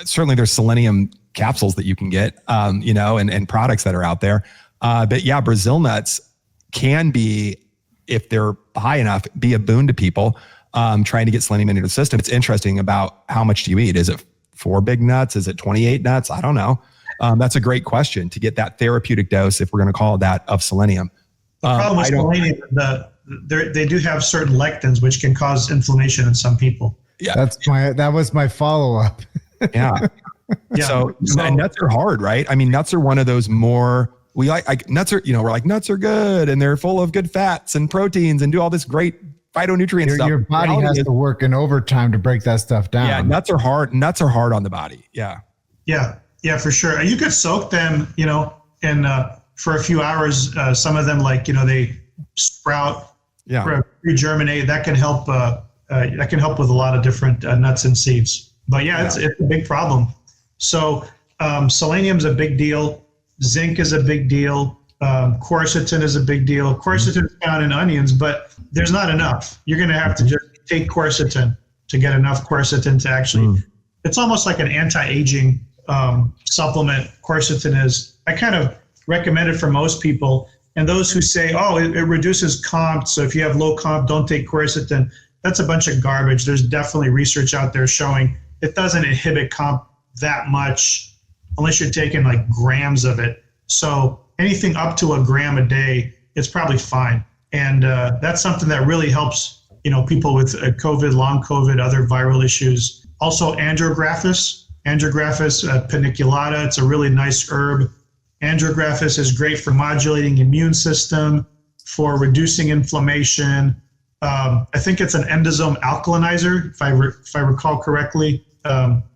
certainly there's selenium capsules that you can get, and products that are out there. But yeah, Brazil nuts can be, if they're high enough, be a boon to people trying to get selenium into the system. It's interesting about how much do you eat? Is it 4 big nuts? Is it 28 nuts? I don't know. That's a great question to get that therapeutic dose, if we're going to call it that, of selenium. The problem with selenium, they do have certain lectins, which can cause inflammation in some people. Yeah, that was my follow-up. Yeah. So and nuts are hard, right? I mean, nuts are one of those more, we like nuts are, we're like, nuts are good and they're full of good fats and proteins and do all this great phytonutrient stuff. Your body has to work in overtime to break that stuff down. Yeah, nuts are hard. Nuts are hard on the body. Yeah. Yeah, for sure. You could soak them, for a few hours. Some of them, they sprout, pre-germinate. That can help. That can help with a lot of different nuts and seeds. But it's a big problem. So selenium is a big deal. Zinc is a big deal. Quercetin is a big deal. Quercetin is found in onions, but there's not enough. You're going to have to just take quercetin to get enough quercetin to actually. It's almost like an anti-aging supplement. Quercetin is. I kind of recommend it for most people. And those who say, it reduces COMT, so if you have low COMT, don't take quercetin. That's a bunch of garbage. There's definitely research out there showing it doesn't inhibit COMT that much unless you're taking like grams of it. So anything up to 1 gram a day, it's probably fine. And that's something that really helps, people with COVID, long COVID, other viral issues. Also andrographis paniculata. It's a really nice herb. Andrographis is great for modulating immune system, for reducing inflammation. I think it's an endosome alkalinizer, if I recall correctly.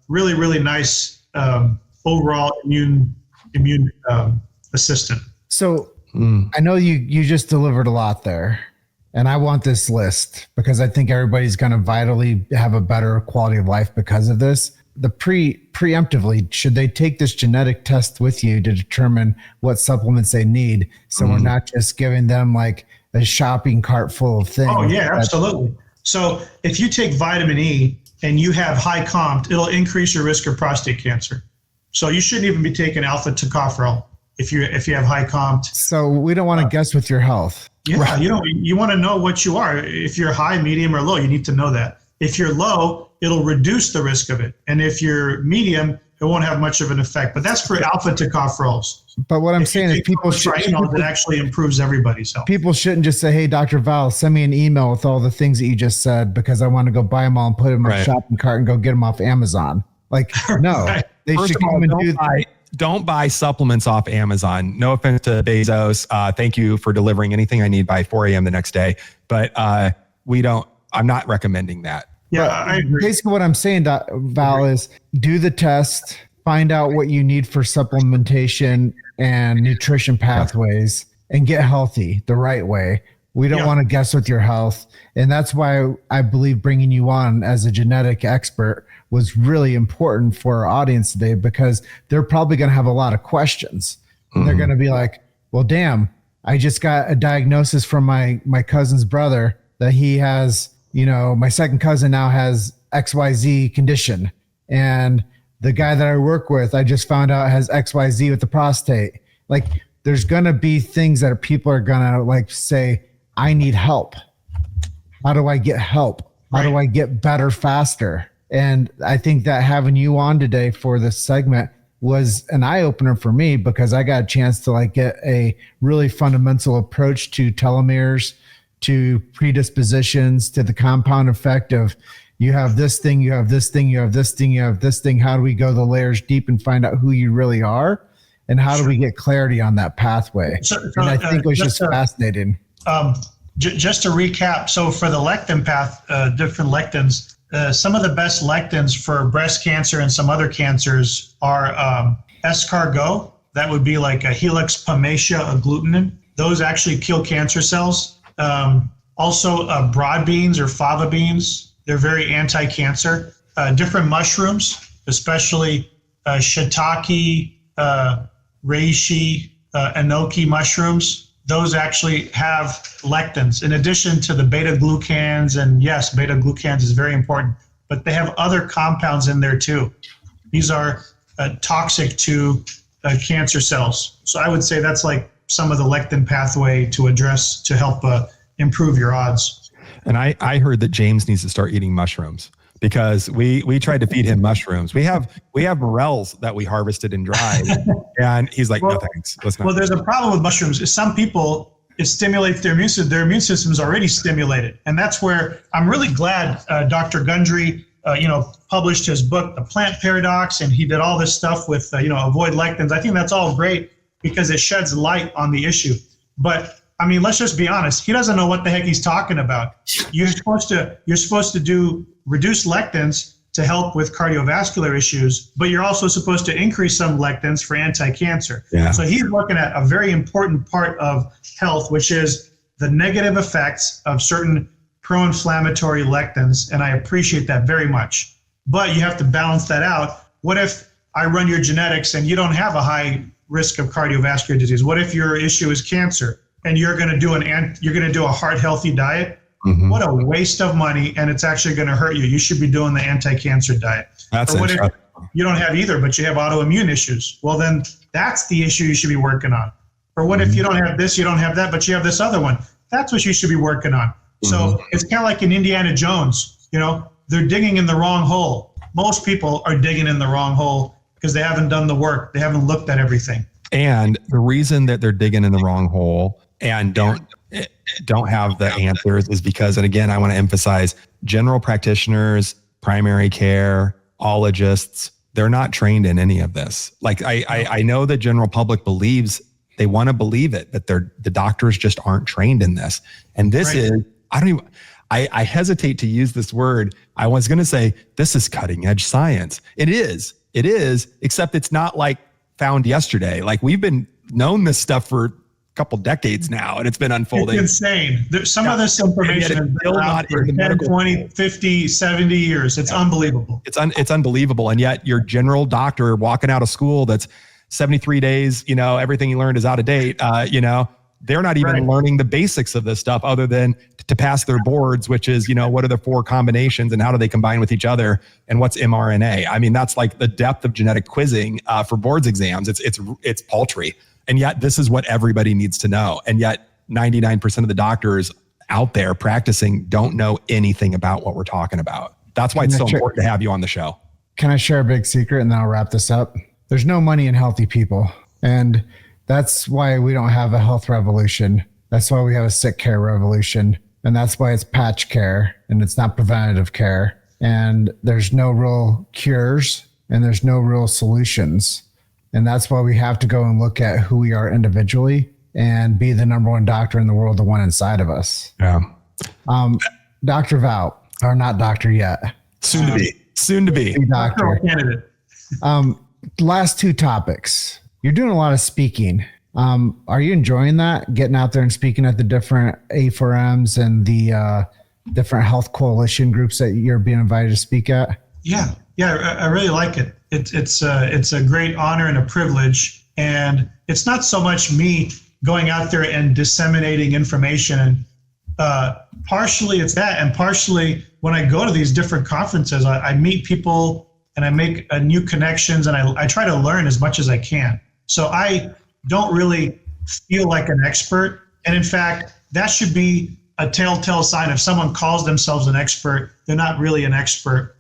Really, really nice overall immune assistant. So I know you just delivered a lot there, and I want this list because I think everybody's going to vitally have a better quality of life because of this. preemptively, should they take this genetic test with you to determine what supplements they need? So we're not just giving them like a shopping cart full of things. Oh yeah, absolutely. So if you take vitamin E and you have high COMT, it'll increase your risk of prostate cancer. So you shouldn't even be taking alpha tocopherol if you have high COMT. So we don't want to guess with your health. Yeah, Right. you want to know what you are. If you're high, medium, or low, you need to know that. If you're low, it'll reduce the risk of it. And if you're medium, it won't have much of an effect. But that's for alpha tocopherols. But what I'm saying is it actually improves everybody's health. people shouldn't just say, hey, Dr. Val, send me an email with all the things that you just said because I want to go buy them all and put them in my shopping cart and go get them off Amazon. Like, no, they First should of all, come and don't buy supplements off Amazon. No offense to Bezos. Thank you for delivering anything I need by 4 a.m. the next day. But I'm not recommending that. Yeah, I agree. Basically what I'm saying, Val, is do the test, find out what you need for supplementation and nutrition pathways, and get healthy the right way. We don't want to guess with your health. And that's why I believe bringing you on as a genetic expert was really important for our audience today, because they're probably going to have a lot of questions. And they're going to be like, well, damn, I just got a diagnosis from my cousin's brother that he has, my second cousin now has XYZ condition. And the guy that I work with, I just found out has XYZ with the prostate. Like, there's going to be things that people are going to like say, I need help. How do I get help? How do I get better faster? And I think that having you on today for this segment was an eye opener for me, because I got a chance to like get a really fundamental approach to telomeres, to predispositions, to the compound effect of you have this thing, you have this thing, you have this thing, you have this thing. How do we go the layers deep and find out who you really are? And how do we get clarity on that pathway? And I think it was just fascinating. Just to recap, so for the lectin path, different lectins, some of the best lectins for breast cancer and some other cancers are escargot. That would be like a Helix pomatia agglutinin. Those actually kill cancer cells. Also, broad beans or fava beans, they're very anti-cancer. Different mushrooms, especially shiitake, reishi, enoki mushrooms, those actually have lectins in addition to the beta-glucans. And yes, beta-glucans is very important, but they have other compounds in there too. These are toxic to cancer cells. So I would say that's like some of the lectin pathway to address to help improve your odds. And I heard that James needs to start eating mushrooms, because we tried to feed him mushrooms. We have morels that we harvested and dried, and he's like, no thanks. Well, there's a problem with mushrooms. Is some people, it stimulates their immune system. Their immune system is already stimulated, and that's where I'm really glad Dr. Gundry, published his book, The Plant Paradox, and he did all this stuff with avoid lectins. I think that's all great because it sheds light on the issue. But I mean, let's just be honest. He doesn't know what the heck he's talking about. You're supposed to do reduce lectins to help with cardiovascular issues, but you're also supposed to increase some lectins for anti-cancer. Yeah. So he's looking at a very important part of health, which is the negative effects of certain pro-inflammatory lectins, and I appreciate that very much. But you have to balance that out. What if I run your genetics and you don't have a high risk of cardiovascular disease? What if your issue is cancer? And you're going to do a heart healthy diet? Mm-hmm. What a waste of money, and it's actually going to hurt you. You should be doing the anti-cancer diet. That's or what if you don't have either, but you have autoimmune issues? Well, then that's the issue you should be working on. Or what if you don't have this, you don't have that, but you have this other one? That's what you should be working on. So it's kind of like in Indiana Jones. They're digging in the wrong hole. Most people are digging in the wrong hole because they haven't done the work. They haven't looked at everything. And the reason that they're digging in the wrong hole and don't have the answers is because, and again, I want to emphasize, general practitioners, primary care, ologists, they're not trained in any of this. Like I know the general public believes, they want to believe it, but the doctors just aren't trained in this. And this is, I hesitate to use this word. I was going to say, this is cutting edge science. It is, except it's not like found yesterday. Like we've been known this stuff for couple decades now, and it's been unfolding. It's insane. Some of this information has been around for 10, 20, 50, 70 years. It's unbelievable. It's unbelievable. And yet your general doctor walking out of school that's 73 days, everything you learned is out of date, they're not even learning the basics of this stuff other than to pass their boards, which is, what are the 4 combinations and how do they combine with each other and what's mRNA? I mean, that's like the depth of genetic quizzing for boards exams. It's paltry. And yet this is what everybody needs to know. And yet 99% of the doctors out there practicing don't know anything about what we're talking about. That's why it's so important to have you on the show. Can I share a big secret and then I'll wrap this up? There's no money in healthy people. And that's why we don't have a health revolution. That's why we have a sick care revolution. And that's why it's patch care and it's not preventative care. And there's no real cures and there's no real solutions. And that's why we have to go and look at who we are individually and be the number one doctor in the world, the one inside of us. Yeah. Dr. Val, or not doctor yet. Soon to be. Doctor. Candidate. Last 2 topics. You're doing a lot of speaking. Are you enjoying that? Getting out there and speaking at the different A4Ms and the different health coalition groups that you're being invited to speak at? Yeah, I really like it. It's a great honor and a privilege. And it's not so much me going out there and disseminating information. Partially it's that, and partially when I go to these different conferences, I meet people and I make new connections, and I try to learn as much as I can. So I don't really feel like an expert. And in fact, that should be a telltale sign. If someone calls themselves an expert, they're not really an expert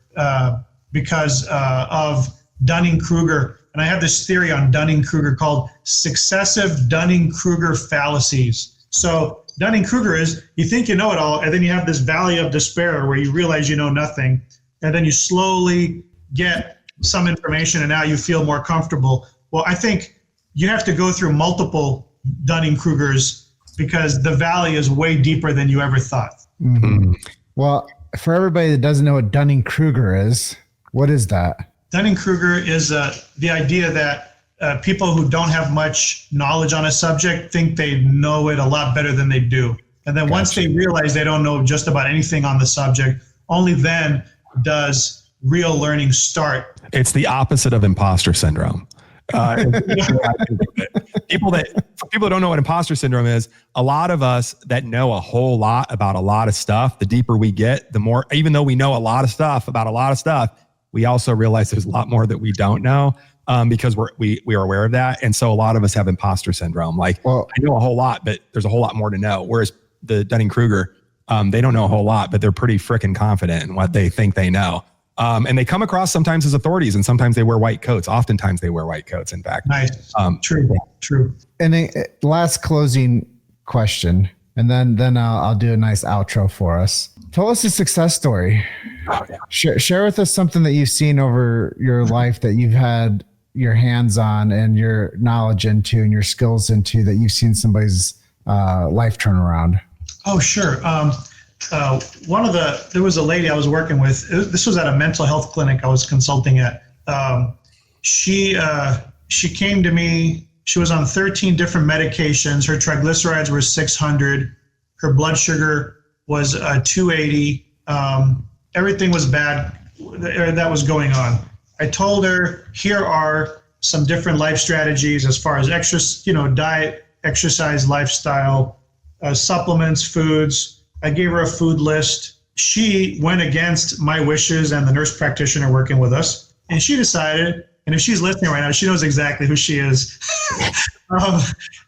because of Dunning-Kruger. And I have this theory on Dunning-Kruger called successive Dunning-Kruger fallacies. So Dunning-Kruger is, you think you know it all, and then you have this valley of despair where you realize you know nothing, and then you slowly get some information and now you feel more comfortable. Well, I think you have to go through multiple Dunning-Krugers because the valley is way deeper than you ever thought. Mm-hmm. Well, for everybody that doesn't know what Dunning-Kruger is, what is that? Dunning-Kruger is the idea that people who don't have much knowledge on a subject think they know it a lot better than they do. And then once they realize they don't know just about anything on the subject, only then does real learning start. It's the opposite of imposter syndrome. People that don't know what imposter syndrome is, a lot of us that know a whole lot about a lot of stuff, the deeper we get, the more, even though we know a lot of stuff about a lot of stuff, we also realize there's a lot more that we don't know because we are aware of that. And so a lot of us have imposter syndrome. Like, I know a whole lot, but there's a whole lot more to know. Whereas the Dunning-Kruger, they don't know a whole lot, but they're pretty freaking confident in what they think they know. And they come across sometimes as authorities, and sometimes they wear white coats. Oftentimes they wear white coats, in fact. Nice. True. And then last closing question, and then I'll do a nice outro for us. Tell us a success story. Oh, yeah. Share with us something that you've seen over your life that you've had your hands on and your knowledge into and your skills into that you've seen somebody's life turn around. Oh, sure. There was a lady I was working with. This was at a mental health clinic I was consulting at. She came to me. She was on 13 different medications. Her triglycerides were 600. Her blood sugar was 280. Everything was bad that was going on. I told her, here are some different life strategies as far as diet, exercise, lifestyle, supplements, foods. I gave her a food list. She went against my wishes and the nurse practitioner working with us. And she decided, and if she's listening right now, she knows exactly who she is.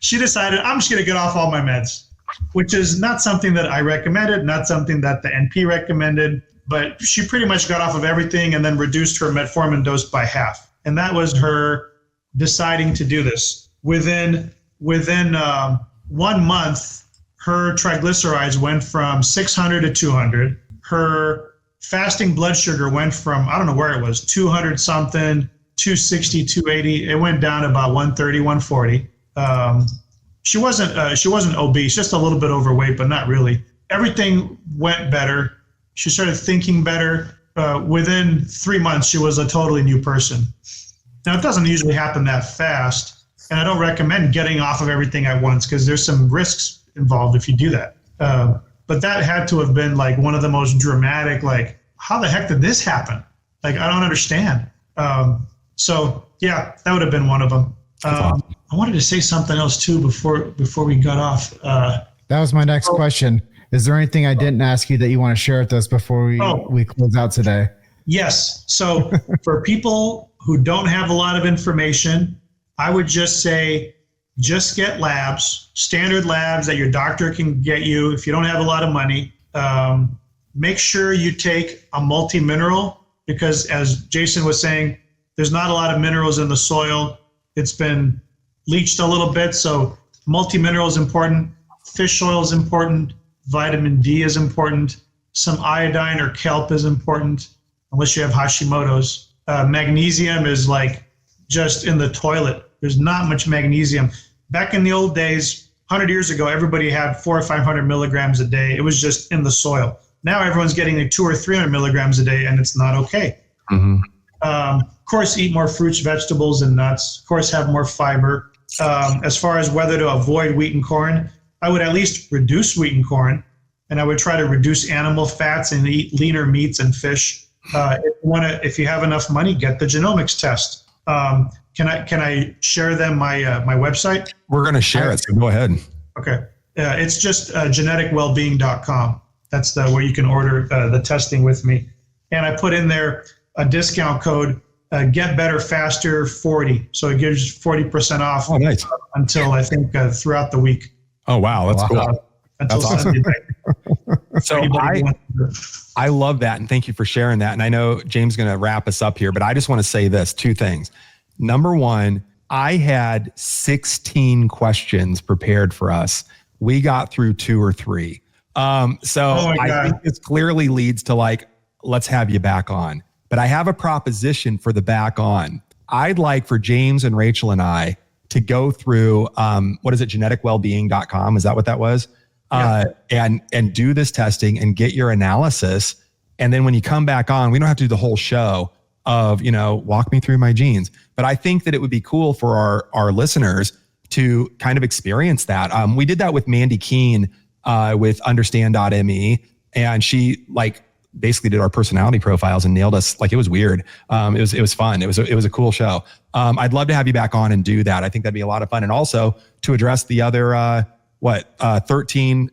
She decided, I'm just going to get off all my meds, which is not something that I recommended, not something that the NP recommended, but she pretty much got off of everything and then reduced her metformin dose by half. And that was her deciding to do this. Within 1 month, her triglycerides went from 600 to 200. Her fasting blood sugar went from, I don't know where it was, 200 something, 260, 280. It went down to about 130, 140. She wasn't obese, just a little bit overweight, but not really. Everything went better. She started thinking better. Within 3 months, she was a totally new person. Now, it doesn't usually happen that fast, And I don't recommend getting off of everything at once because there's some risks involved if you do that. But that had to have been like one of the most dramatic, like, how the heck did this happen? Like, I don't understand. So yeah, that would have been one of them. I wanted to say something else too before we got off. That was my next question. Is there anything I didn't ask you that you want to share with us before we close out today? Yes. So for people who don't have a lot of information, I would just say, just get labs, standard labs that your doctor can get you if you don't have a lot of money. Make sure you take a multi-mineral because, as Jason was saying, there's not a lot of minerals in the soil. It's been leached a little bit, so multi-mineral is important. Fish oil is important. Vitamin D is important. Some iodine or kelp is important, unless you have Hashimoto's. Magnesium is like just in the toilet. There's not much magnesium. Back in the old days, 100 years ago, everybody had 400 or 500 milligrams a day. It was just in the soil. Now everyone's getting like 200 or 300 milligrams a day, and it's not okay. Mm-hmm. Of course, eat more fruits, vegetables, and nuts. Of course, have more fiber. As far as whether to avoid wheat and corn, I would at least reduce wheat and and I would try to reduce animal fats and eat leaner meats and fish. If you have enough money, get the genomics test. Can I share them my website? We're going to share it, so go ahead. Okay. It's just geneticwellbeing.com. That's where you can order the testing with me. And I put in there a discount code, Get Better Faster 40. So it gives 40% off. Oh, nice. Until I think throughout the week. Oh, wow. That's cool. Until that's Sunday night. So I love that. And thank you for sharing that. And I know James is going to wrap us up here, but I just want to say this, 2 things. Number one, I had 16 questions prepared for us. We got through 2 or 3. I think this clearly leads to like, let's have you back on. But I have a proposition for the back on. I'd like for James and Rachel and I to go through, geneticwellbeing.com. Is that what that was? Yeah. And do this testing and get your analysis. And then when you come back on, we don't have to do the whole show of, walk me through my genes. But I think that it would be cool for our listeners to kind of experience that. We did that with Mandy Keene with understand.me. And she basically did our personality profiles and nailed us. Like, it was weird. It was fun. It was a cool show. I'd love to have you back on and do that. I think that'd be a lot of fun. And also to address the other, 13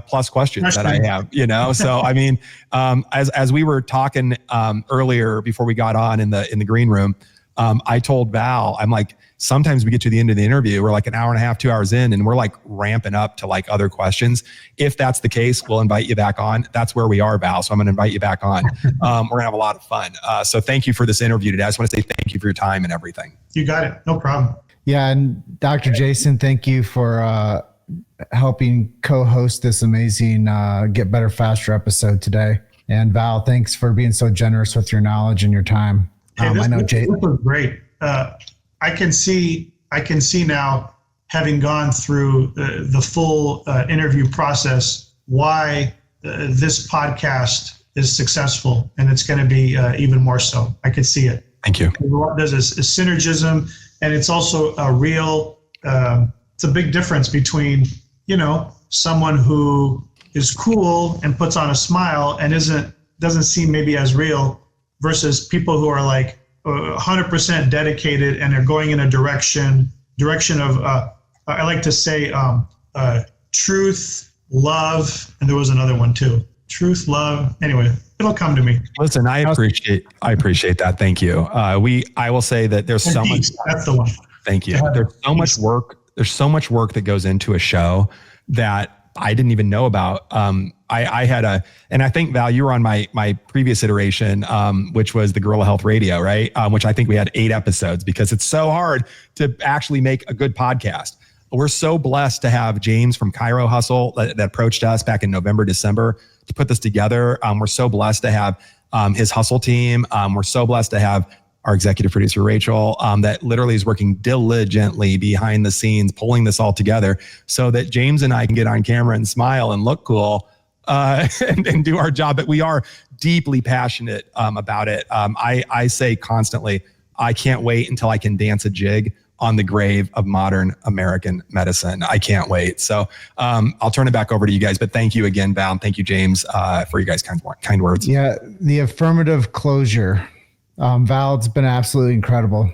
plus questions that I have, So, I mean, as we were talking earlier before we got on in the green room, I told Val, I'm like, sometimes we get to the end of the interview, we're like an hour and a half, 2 hours in, and we're like ramping up to like other questions. If that's the case, we'll invite you back on. That's where we are, Val. So I'm going to invite you back on. We're going to have a lot of fun. So thank you for this interview today. I just want to say thank you for your time and everything. You got it. No problem. Yeah. And Dr. Jason, thank you for helping co-host this amazing Get Better Faster episode today. And Val, thanks for being so generous with your knowledge and your time. Hey, this was great. I can see now, having gone through the full interview process, why this podcast is successful, and it's going to be even more so. I could see it. Thank you. There's a synergism, and it's also a real. It's a big difference between someone who is cool and puts on a smile and doesn't seem maybe as real, versus people who are like 100% dedicated and are going in a direction of, I like to say, truth, love, and there was another one too. Truth, love. Anyway, it'll come to me. Listen, I appreciate that. Thank you. I will say that there's so much. That's the one. Thank you. There's so much work. There's so much work that goes into a show that I didn't even know about. I had and I think, Val, you were on my previous iteration, which was the Guerrilla Health Radio, right? Which I think we had 8 episodes, because it's so hard to actually make a good podcast. We're so blessed to have James from Chiro Hustle that approached us back in November, December to put this together. We're so blessed to have his hustle team. We're so blessed to have our executive producer, Rachel, that literally is working diligently behind the scenes, pulling this all together so that James and I can get on camera and smile and look cool and do our job. But we are deeply passionate about it. I say constantly, I can't wait until I can dance a jig on the grave of modern American medicine. I can't wait. So I'll turn it back over to you guys, but thank you again, Val. And thank you, James, for you guys' kind words. Yeah, the affirmative closure. Val, it's been absolutely incredible.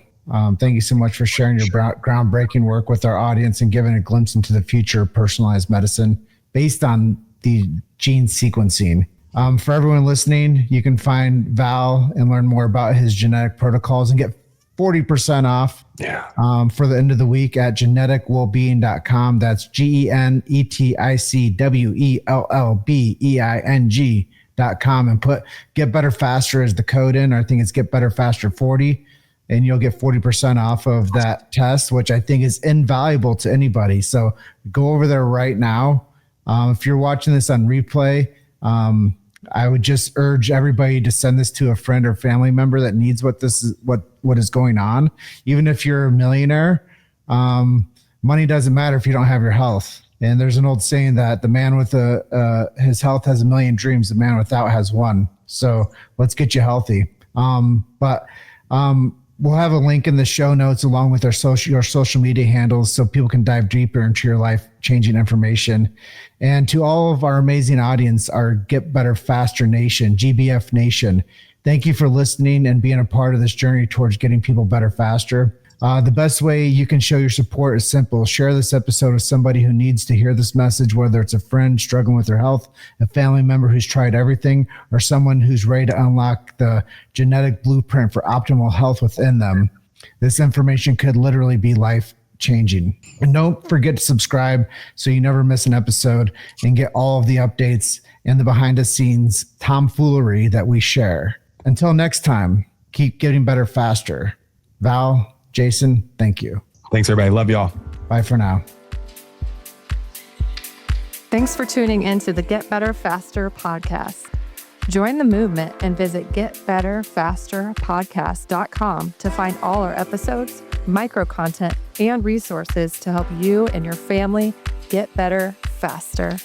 Thank you so much for sharing your groundbreaking work with our audience and giving a glimpse into the future of personalized medicine based on the gene sequencing. For everyone listening, you can find Val and learn more about his genetic protocols and get 40% off for the end of the week at geneticwellbeing.com. That's geneticwellbeing.com, and put Get Better Faster as the code in, or I think it's Get Better Faster 40, and you'll get 40% off of that test, which I think is invaluable to anybody. So go over there right now. If you're watching this on replay, I would just urge everybody to send this to a friend or family member that needs what is going on. Even if you're a millionaire, money doesn't matter if you don't have your health. And there's an old saying that the man with his health has a million dreams, the man without has one. So let's get you healthy. We'll have a link in the show notes along with your social media handles so people can dive deeper into your life-changing information. And to all of our amazing audience, our Get Better Faster Nation, GBF Nation, thank you for listening and being a part of this journey towards getting people better faster. The best way you can show your support is simple. Share this episode with somebody who needs to hear this message, whether it's a friend struggling with their health, a family member who's tried everything, or someone who's ready to unlock the genetic blueprint for optimal health within them. This information could literally be life-changing. And don't forget to subscribe so you never miss an episode and get all of the updates and the behind-the-scenes tomfoolery that we share. Until next time, keep getting better faster. Val, Jason, thank you. Thanks, everybody. Love y'all. Bye for now. Thanks for tuning into the Get Better Faster podcast. Join the movement and visit getbetterfasterpodcast.com to find all our episodes, micro content, and resources to help you and your family get better faster.